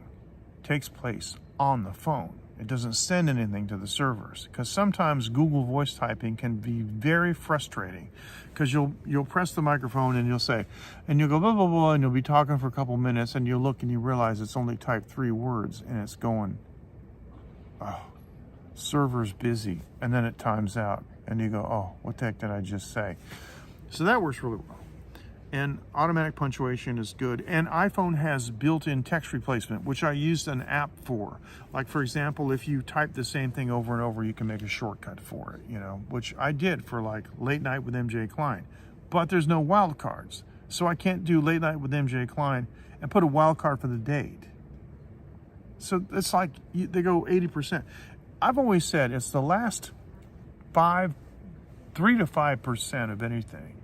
takes place on the phone. It doesn't send anything to the servers, because sometimes Google voice typing can be very frustrating, because you'll press the microphone and you'll say, and you'll go blah, blah, blah, and you'll be talking for a couple minutes and you'll look and you realize it's only typed 3 words and it's going, oh, server's busy, and then it times out and you go, oh, what the heck did I just say? So that works really well. And automatic punctuation is good. And iPhone has built-in text replacement, which I used an app for. Like, for example, if you type the same thing over and over, you can make a shortcut for it, you know, which I did for like Late Night with MJ Klein. But there's no wildcards. So I can't do Late Night with MJ Klein and put a wildcard for the date. So it's like they go 80%. I've always said it's the last 3 to 5% of anything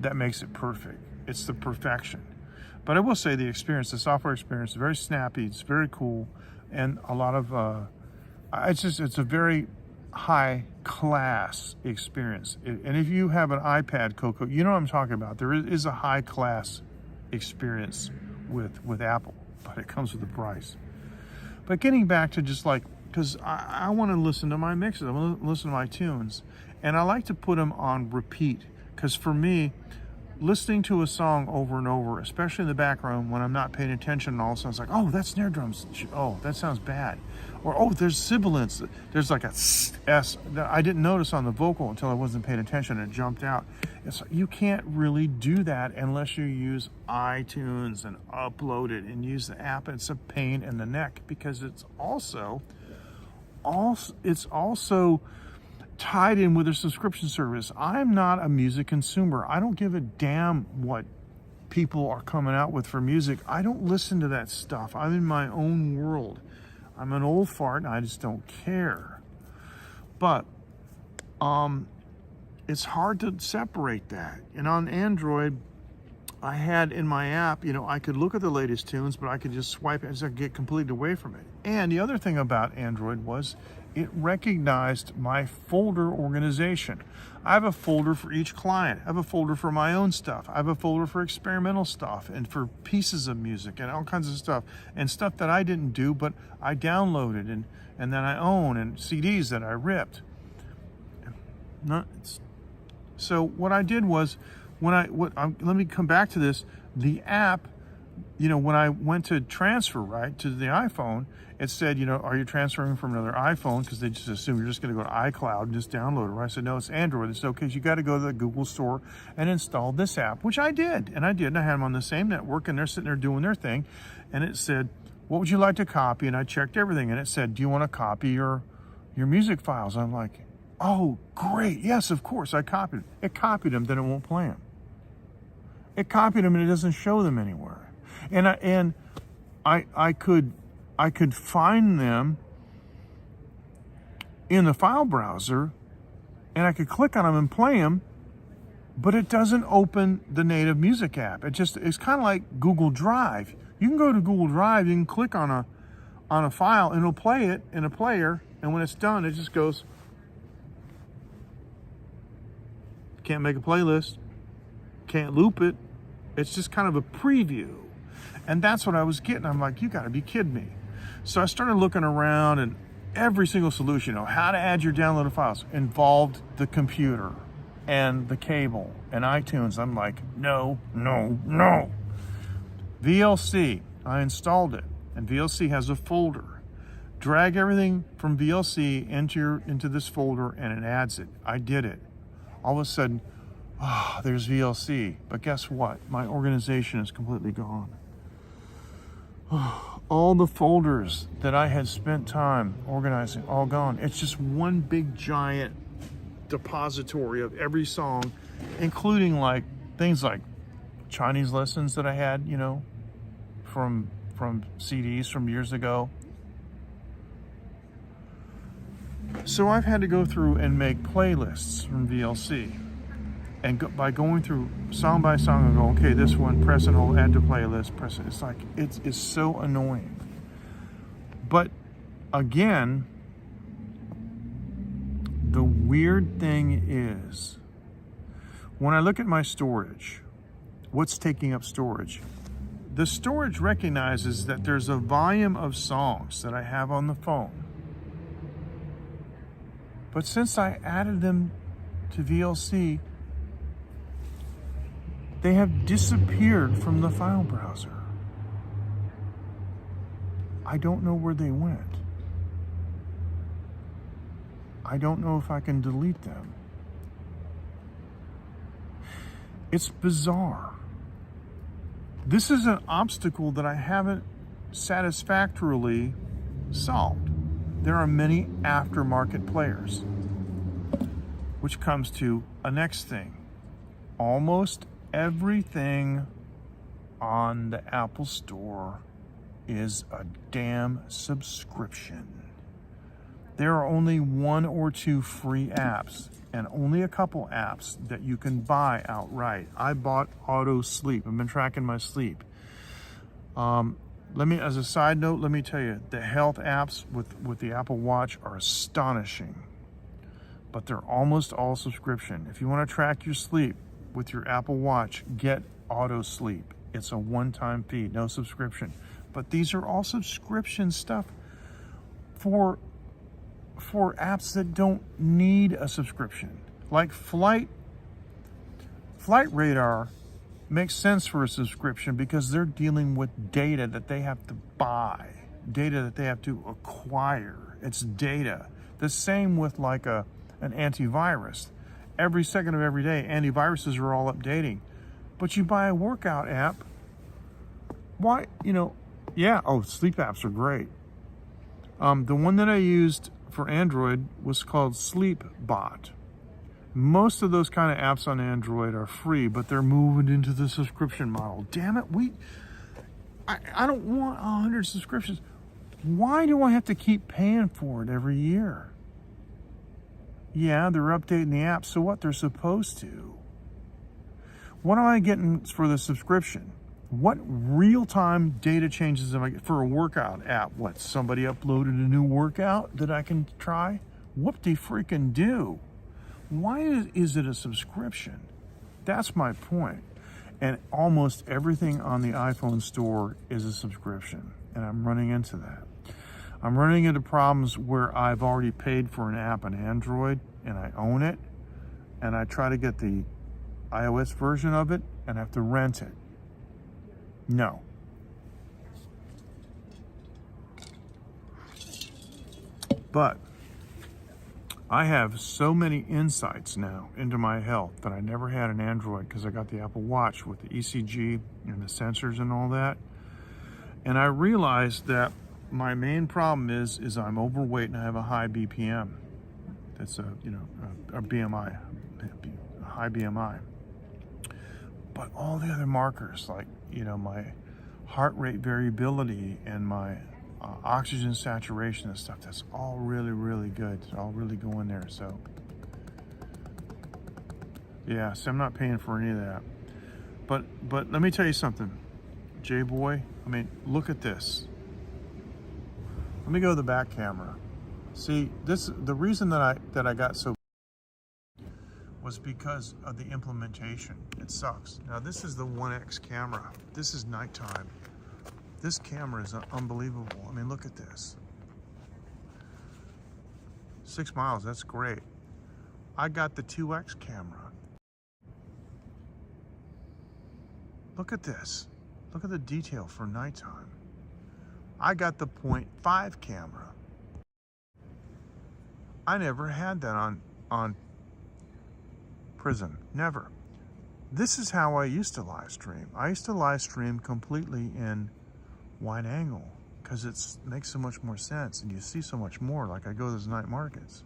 that makes it perfect. It's the perfection. But I will say the experience, the software experience is very snappy, it's very cool, and a lot of, it's a very high class experience. And if you have an iPad, Coco, you know what I'm talking about. There is a high class experience with Apple, but it comes with a price. But getting back to just like, because I want to listen to my mixes, I want to listen to my tunes, and I like to put them on repeat. Because for me, listening to a song over and over, especially in the background when I'm not paying attention, and all of a sudden it's like, oh, that's snare drums. Oh, that sounds bad. Or, oh, there's sibilance. There's like a S that I didn't notice on the vocal until I wasn't paying attention and it jumped out. It's like, you can't really do that unless you use iTunes and upload it and use the app. It's a pain in the neck because it's also tied in with a subscription service. I'm not a music consumer. I don't give a damn what people are coming out with for music. I don't listen to that stuff. I'm in my own world. I'm an old fart and I just don't care. But it's hard to separate that. And on Android, I had in my app, I could look at the latest tunes, but I could just swipe it as I get completely away from it. And the other thing about Android was it recognized my folder organization. I have a folder for each client. I have a folder for my own stuff. I have a folder for experimental stuff and for pieces of music and all kinds of stuff and stuff that I didn't do, but I downloaded and then I own, and CDs that I ripped. So what I did was, let me come back to this. The app, when I went to transfer, right, to the iPhone, it said, are you transferring from another iPhone? Because they just assume you're just going to go to iCloud and just download it, right? I said, no, it's Android. It's okay. You got to go to the Google store and install this app, which I did. And I had them on the same network, and they're sitting there doing their thing. And it said, what would you like to copy? And I checked everything. And it said, do you want to copy your music files? I'm like, oh, great. Yes, of course. I copied it. It copied them, then it won't play them. It copied them, and it doesn't show them anywhere. And I could find them in the file browser, and I could click on them and play them, but it doesn't open the native music app. It's kind of like Google Drive. You can go to Google Drive, you can click on a file, and it'll play it in a player, and when it's done, it just goes. Can't make a playlist, can't loop it. It's just kind of a preview. And that's what I was getting. I'm like, you got to be kidding me. So I started looking around, and every single solution, how to add your downloaded files, involved the computer and the cable and iTunes. I'm like, no. VLC, I installed it, and VLC has a folder. Drag everything from VLC into this folder, and it adds it. I did it. All of a sudden, there's VLC. But guess what? My organization is completely gone. All the folders that I had spent time organizing, all gone. It's just one big giant depository of every song, including things like Chinese lessons that I had, from CDs from years ago. So I've had to go through and make playlists from VLC. And by going through song by song and go, okay, this one, press and hold, add to playlist, press it. It's like, it's so annoying. But again, the weird thing is, when I look at my storage, what's taking up storage? The storage recognizes that there's a volume of songs that I have on the phone. But since I added them to VLC, they have disappeared from the file browser. I don't know where they went. I don't know if I can delete them. It's bizarre. This is an obstacle that I haven't satisfactorily solved. There are many aftermarket players, which comes to a next thing. Almost everything on the Apple Store is a damn subscription. There are only one or two free apps, and only a couple apps that you can buy outright. I bought Auto Sleep. I've been tracking my sleep. As a side note, let me tell you, the health apps with the Apple Watch are astonishing, but they're almost all subscription. If you want to track your sleep with your Apple Watch, get Auto Sleep. It's a one-time fee, no subscription. But these are all subscription stuff for apps that don't need a subscription. Like Flight Radar makes sense for a subscription because they're dealing with data that they have to buy, data that they have to acquire. It's data. The same with like an antivirus. Every second of every day, antiviruses are all updating. But you buy a workout app, why, yeah, oh, sleep apps are great. The one that I used for Android was called SleepBot. Most of those kind of apps on Android are free, but they're moving into the subscription model. Damn it, I don't want 100 subscriptions. Why do I have to keep paying for it every year? Yeah, they're updating the app, so what? They're supposed to. What am I getting for the subscription? What real-time data changes am I getting for a workout app? What, somebody uploaded a new workout that I can try? Whoop-de-freaking-do. Why is it a subscription? That's my point. And almost everything on the iPhone store is a subscription, and I'm running into that. I'm running into problems where I've already paid for an app on Android, and I own it, and I try to get the iOS version of it, and I have to rent it. No. But I have so many insights now into my health that I never had in Android because I got the Apple Watch with the ECG and the sensors and all that. And I realized that my main problem is I'm overweight and I have a high BPM. That's a BMI, a high BMI. But all the other markers, like, my heart rate variability and my oxygen saturation and stuff, that's all really, really good. It's all really going there. So, yeah, so I'm not paying for any of that. But let me tell you something, J-Boy. I mean, look at this. Let me go to the back camera. See, the reason that I got so was because of the implementation. It sucks. Now this is the 1X camera. This is nighttime. This camera is unbelievable. I mean, look at this. 6 miles, that's great. I got the 2X camera. Look at this. Look at the detail for nighttime. I got the 0.5 camera. I never had that on Prism. Never. This is how I used to live stream. I used to live stream completely in wide angle because it makes so much more sense and you see so much more. Like I go to those night markets,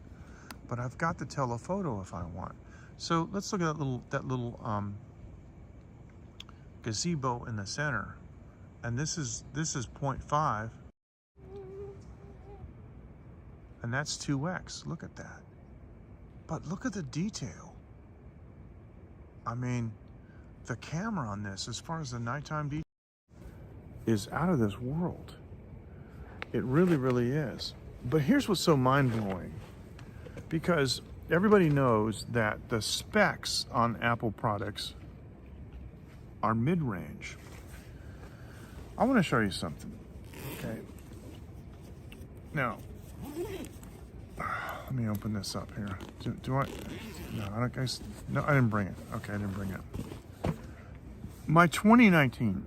but I've got the telephoto if I want. So let's look at that little gazebo in the center, and this is 0.5, and that's 2X. Look at that. But look at the detail. I mean, the camera on this, as far as the nighttime detail, is out of this world. It really, really is. But here's what's so mind-blowing, because everybody knows that the specs on Apple products are mid-range. I want to show you something. Okay. Now, let me open this up here. Do I? No, I don't guys. No, I didn't bring it. Okay, I didn't bring it. My 2019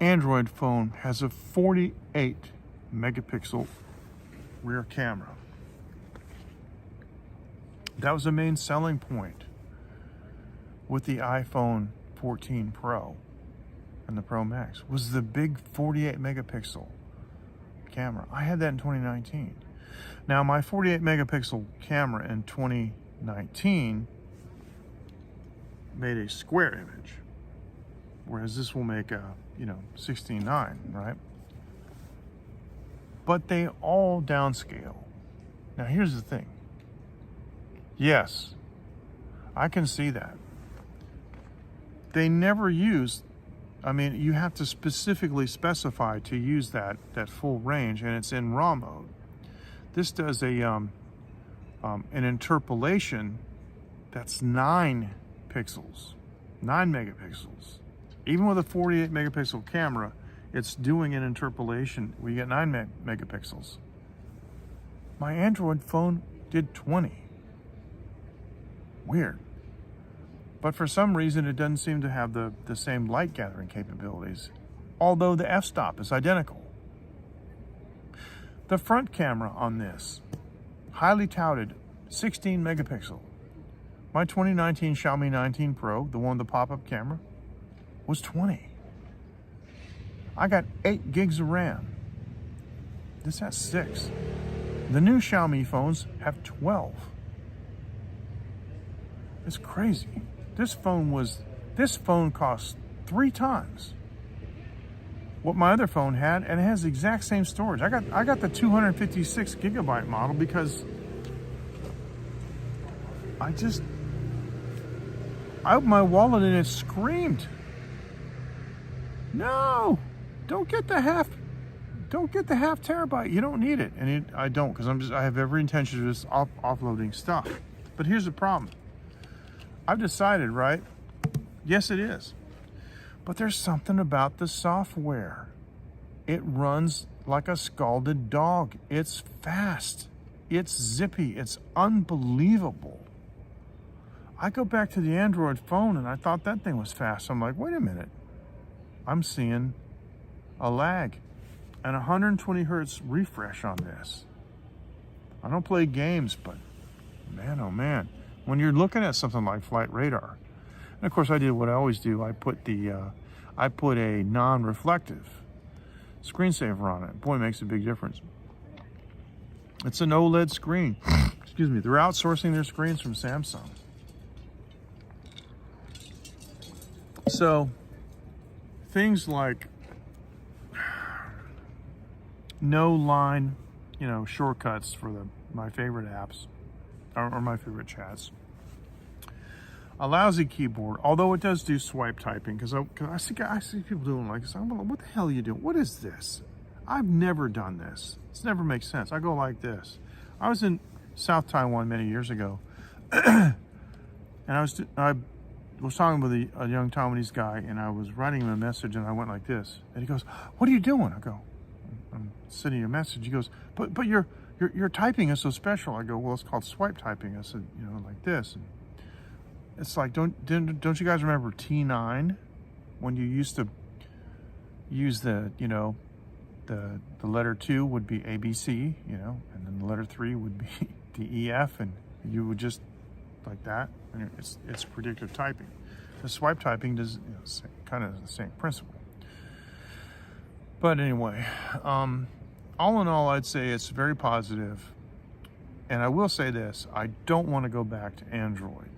Android phone has a 48 megapixel rear camera. That was the main selling point with the iPhone 14 Pro and the Pro Max, was the big 48 megapixel camera. I had that in 2019. Now my 48 megapixel camera in 2019 made a square image, whereas this will make a 16:9, right? But they all downscale. Now here's the thing. Yes, I can see that. They never use, I mean, you have to specifically specify to use that full range, and it's in RAW mode. This does an interpolation that's 9 pixels, 9 megapixels. Even with a 48 megapixel camera, it's doing an interpolation. We get 9 megapixels. My Android phone did 20. Weird. But for some reason, it doesn't seem to have the same light gathering capabilities, although the f-stop is identical. The front camera on this, highly touted, 16 megapixel. My 2019 Xiaomi 19 Pro, the one with the pop-up camera, was 20. I got 8 gigs of RAM. This has 6. The new Xiaomi phones have 12. It's crazy. This phone cost 3 times what my other phone had, and it has the exact same storage. I got the 256 gigabyte model because I opened my wallet and it screamed, "No, don't get the half terabyte. You don't need it." And I don't, because I have every intention of just offloading stuff. But here's the problem. I've decided, right? Yes, it is. But there's something about the software. It runs like a scalded dog. It's fast. It's zippy. It's unbelievable. I go back to the Android phone and I thought that thing was fast. I'm like, wait a minute. I'm seeing a lag and 120 hertz refresh on this. I don't play games, but man, oh man, when you're looking at something like Flight Radar, and of course I did what I always do. I put a non-reflective screensaver on it. Boy, it makes a big difference. It's an OLED screen. Excuse me. They're outsourcing their screens from Samsung. So things like no line, shortcuts for my favorite apps or my favorite chats. A lousy keyboard, although it does do swipe typing, because I see people doing like this. I'm like, what the hell are you doing? What is this? I've never done this. This never makes sense. I go like this. I was in South Taiwan many years ago, and I was talking with a young Taiwanese guy, and I was writing him a message, and I went like this, and he goes, "What are you doing?" I go, "I'm sending you a message." He goes, "But your typing is so special." I go, "Well, it's called swipe typing." I said, like this. And it's like, don't you guys remember T9 when you used to use the letter 2 would be ABC, and then the letter 3 would be DEF, and you would just like that. And it's predictive typing. The swipe typing does kind of the same principle. But anyway, all in all, I'd say it's very positive. And I will say this: I don't want to go back to Android.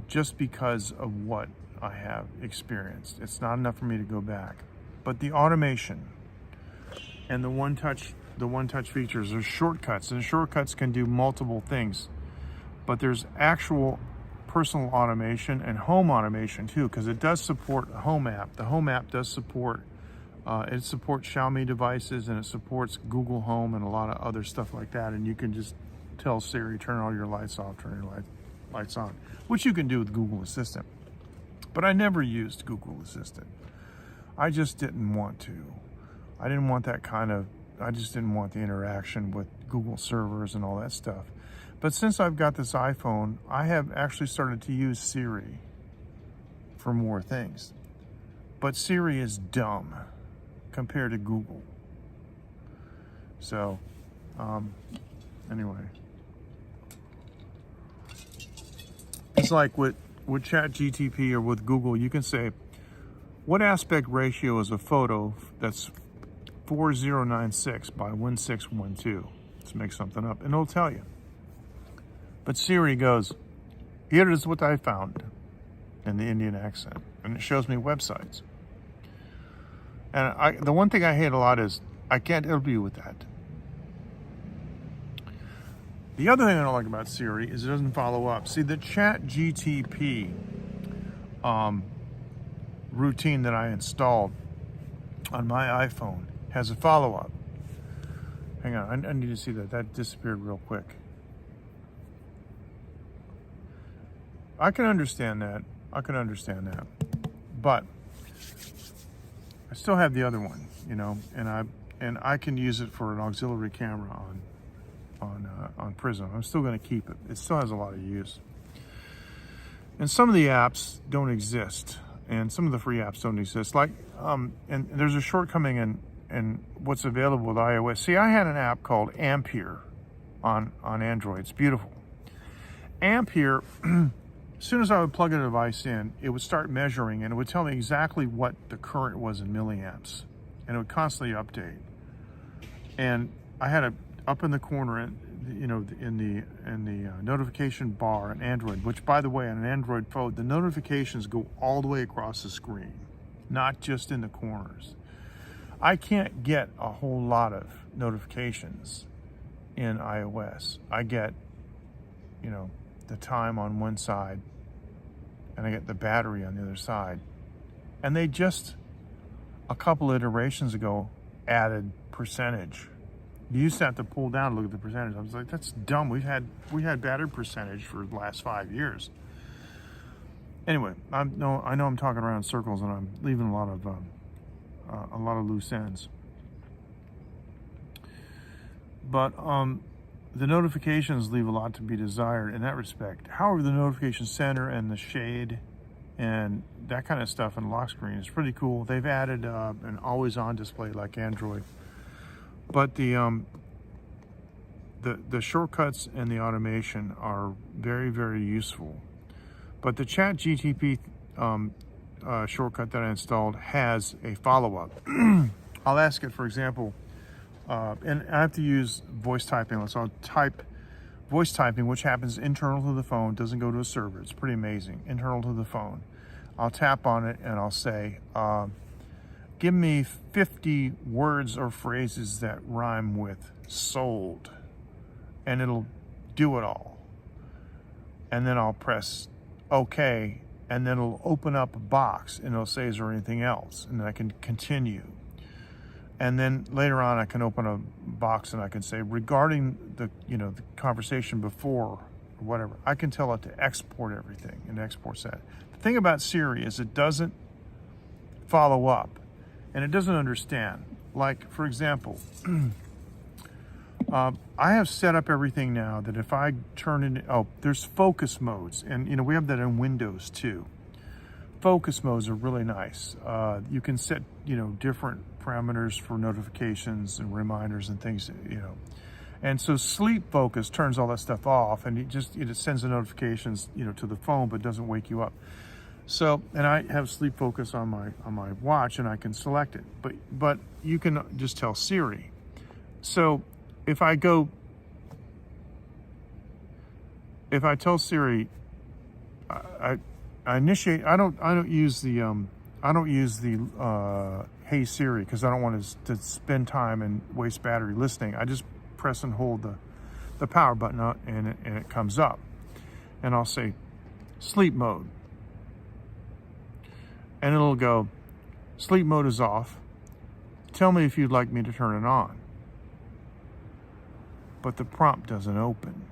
Just because of what I have experienced. It's not enough for me to go back. But the automation and the one-touch features, there's shortcuts, and shortcuts can do multiple things. But there's actual personal automation and home automation too, because it does support a home app. The home app does support, it supports Xiaomi devices, and it supports Google Home and a lot of other stuff like that. And you can just tell Siri, turn all your lights off, turn your lights on, which you can do with Google Assistant. But I never used Google Assistant. I just didn't want to. I just didn't want the interaction with Google servers and all that stuff. But since I've got this iPhone, I have actually started to use Siri for more things. But Siri is dumb compared to Google. So, anyway. It's like with ChatGTP or with Google, you can say, what aspect ratio is a photo that's 4096 by 1612? Let's make something up, and it'll tell you. But Siri goes, here is what I found, in the Indian accent, and it shows me websites. And the one thing I hate a lot is I can't help you with that. The other thing I don't like about Siri is it doesn't follow up. See, the ChatGTP routine that I installed on my iPhone has a follow-up. Hang on, I need to see that. That disappeared real quick. I can understand that. But I still have the other one, and I can use it for an auxiliary camera on Prism. I'm still going to keep it. It still has a lot of use. And some of the apps don't exist, and some of the free apps don't exist. Like, and there's a shortcoming in what's available with iOS. See, I had an app called Ampere on Android. It's beautiful. Ampere, as soon as I would plug a device in, it would start measuring, and it would tell me exactly what the current was in milliamps, and it would constantly update. And I had it up in the corner, in the notification bar on Android, which, by the way, on an Android phone, the notifications go all the way across the screen, not just in the corners. I can't get a whole lot of notifications in iOS. I get, the time on one side, and I get the battery on the other side. And they just, a couple iterations ago, added percentage. You used to have to pull down to look at the percentage. I was like, that's dumb. We had battery percentage for the last 5 years. Anyway, I know I'm talking around in circles, and I'm leaving a lot of loose ends. But the notifications leave a lot to be desired in that respect. However, the notification center and the shade and that kind of stuff in lock screen is pretty cool. They've added an always-on display like Android. But the shortcuts and the automation are very, very useful. But the Chat GTP shortcut that I installed has a follow-up. I'll ask it, for example, and I have to use voice typing. So I'll type voice typing, which happens internal to the phone, doesn't go to a server. It's pretty amazing, internal to the phone. I'll tap on it and I'll say, give me 50 words or phrases that rhyme with sold. And it'll do it all. And then I'll press OK, and then it'll open up a box and it'll say, is there anything else? And then I can continue. And then later on, I can open a box and I can say, regarding the conversation before or whatever, I can tell it to export everything and export that. The thing about Siri is it doesn't follow up and it doesn't understand. Like, for example, I have set up everything now that if I turn in, there's focus modes, and we have that in Windows too. Focus modes are really nice. You can set, different parameters for notifications and reminders and things, And so sleep focus turns all that stuff off, and it sends the notifications, to the phone, but doesn't wake you up. So, and I have sleep focus on my watch, and I can select it. But you can just tell Siri. So if I tell Siri, I initiate. I don't use the Hey Siri, because I don't want to spend time and waste battery listening. I just press and hold the power button up, and it comes up, and I'll say sleep mode, and it'll go, sleep mode is off. Tell me if you'd like me to turn it on. But the prompt doesn't open.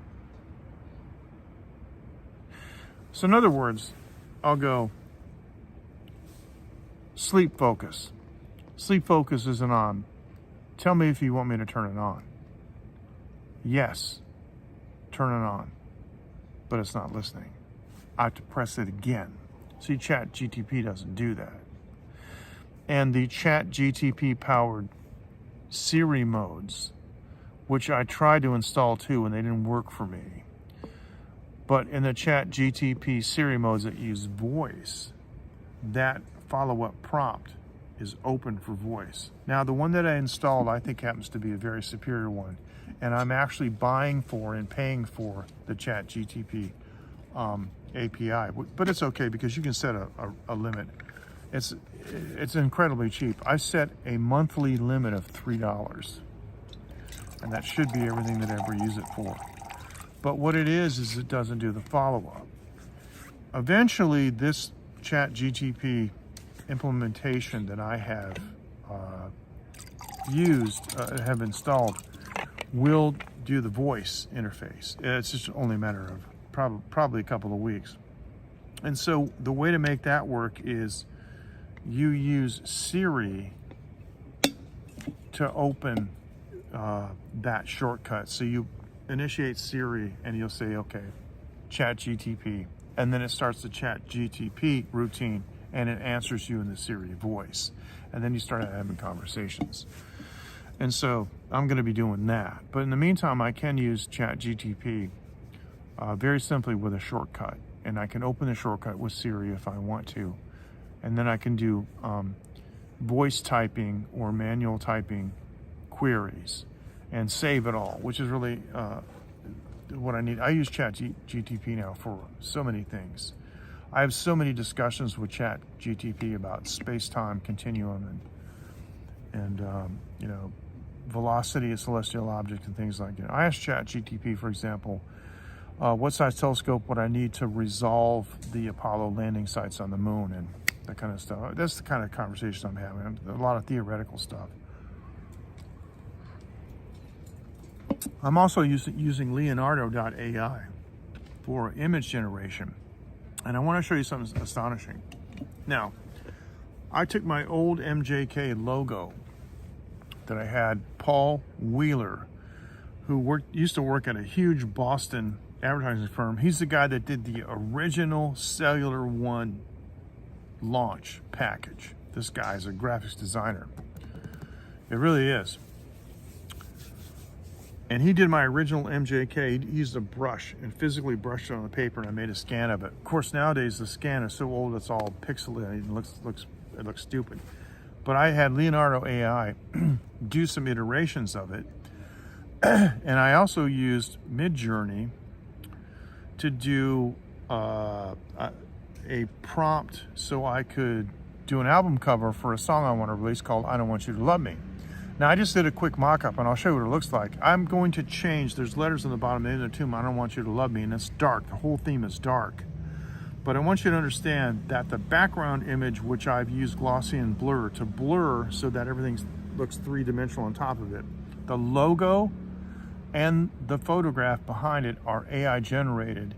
So in other words, I'll go sleep focus. Sleep focus isn't on. Tell me if you want me to turn it on. Yes, turn it on. But it's not listening. I have to press it again. See, Chat GTP doesn't do that. And the Chat GTP powered Siri modes, which I tried to install too, and they didn't work for me. But in the Chat GTP Siri modes that use voice, that follow-up prompt is open for voice. Now, the one that I installed, I think happens to be a very superior one, and I'm actually buying for and paying for the Chat GTP API. But it's okay, because you can set a limit. It's incredibly cheap. I set a monthly limit of $3. And that should be everything that I ever use it for. But what it is it doesn't do the follow-up. Eventually, this Chat GTP implementation that I have have installed, will do the voice interface. It's just only a matter of probably a couple of weeks. And so the way to make that work is you use Siri to open that shortcut. So you initiate Siri and you'll say, okay, chat GTP. And then it starts the chat GTP routine and it answers you in the Siri voice. And then you start having conversations. And so I'm going to be doing that. But in the meantime, I can use chat GTP very simply with a shortcut. And I can open the shortcut with Siri if I want to. And then I can do voice typing or manual typing queries and save it all, which is really what I need. I use chat GTP now for so many things. I have so many discussions with chat GTP about space-time continuum and you know, velocity of celestial objects and things like that. I asked chat GTP, for example, what size telescope would I need to resolve the Apollo landing sites on the moon and that kind of stuff. That's the kind of conversation I'm having. A lot of theoretical stuff. I'm also using Leonardo.ai for image generation. And I want to show you something astonishing. Now, I took my old MJK logo that I had, Paul Wheeler, who used to work at a huge Boston advertising firm. He's the guy that did the original Cellular One launch package. This guy is a graphics designer. It really is. And he did my original MJK. He used a brush and physically brushed it on the paper, and I made a scan of it. Of course, nowadays the scan is so old it's all pixelated and it looks stupid. But I had Leonardo AI do some iterations of it. And I also used Midjourney to do a prompt so I could do an album cover for a song I want to release called I Don't Want You to Love Me. Now, I just did a quick mock-up, and I'll show you what it looks like. I'm going to change, there's letters on the bottom of the tomb, I don't want you to love me, and it's dark. The whole theme is dark. But I want you to understand that the background image, which I've used glossy and blur to blur so that everything looks three-dimensional on top of it, the logo and the photograph behind it are AI generated.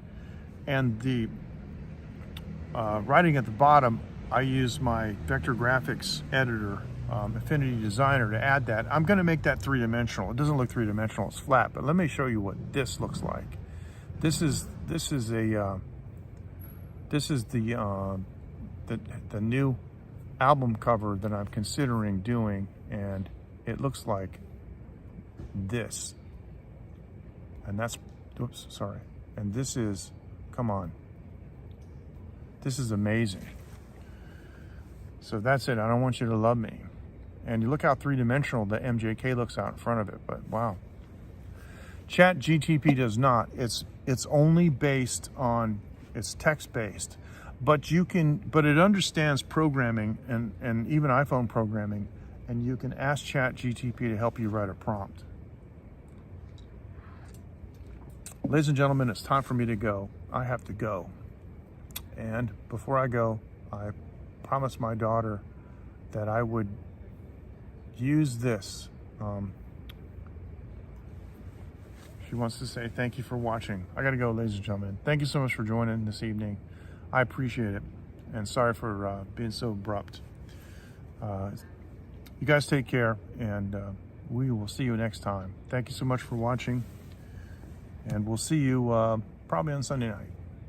And the writing at the bottom, I use my vector graphics editor, Affinity Designer, to add that. I'm going to make that three-dimensional. It doesn't look three-dimensional; it's flat. But let me show you what this looks like. This is the new album cover that I'm considering doing, and it looks like this. And that's, oops, sorry. And this is, come on. This is amazing. So that's it. I don't want you to love me. And you look how three-dimensional the MJK looks out in front of it, but wow. Chat GTP does not. It's only based on, it's text-based. But it understands programming and even iPhone programming, and you can ask Chat GTP to help you write a prompt. Ladies and gentlemen, it's time for me to go. I have to go. And before I go, I promised my daughter that I would use this. She wants to say thank you for watching. I gotta go, ladies and gentlemen. Thank you so much for joining this evening. I appreciate it. And sorry for being so abrupt. You guys take care, and we will see you next time. Thank you so much for watching. And we'll see you probably on Sunday night.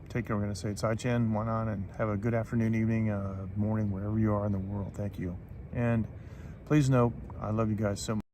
Take care. We're going to say Tsai Chen, one on, and have a good afternoon, evening, morning, wherever you are in the world. Thank you. And please note, I love you guys so much.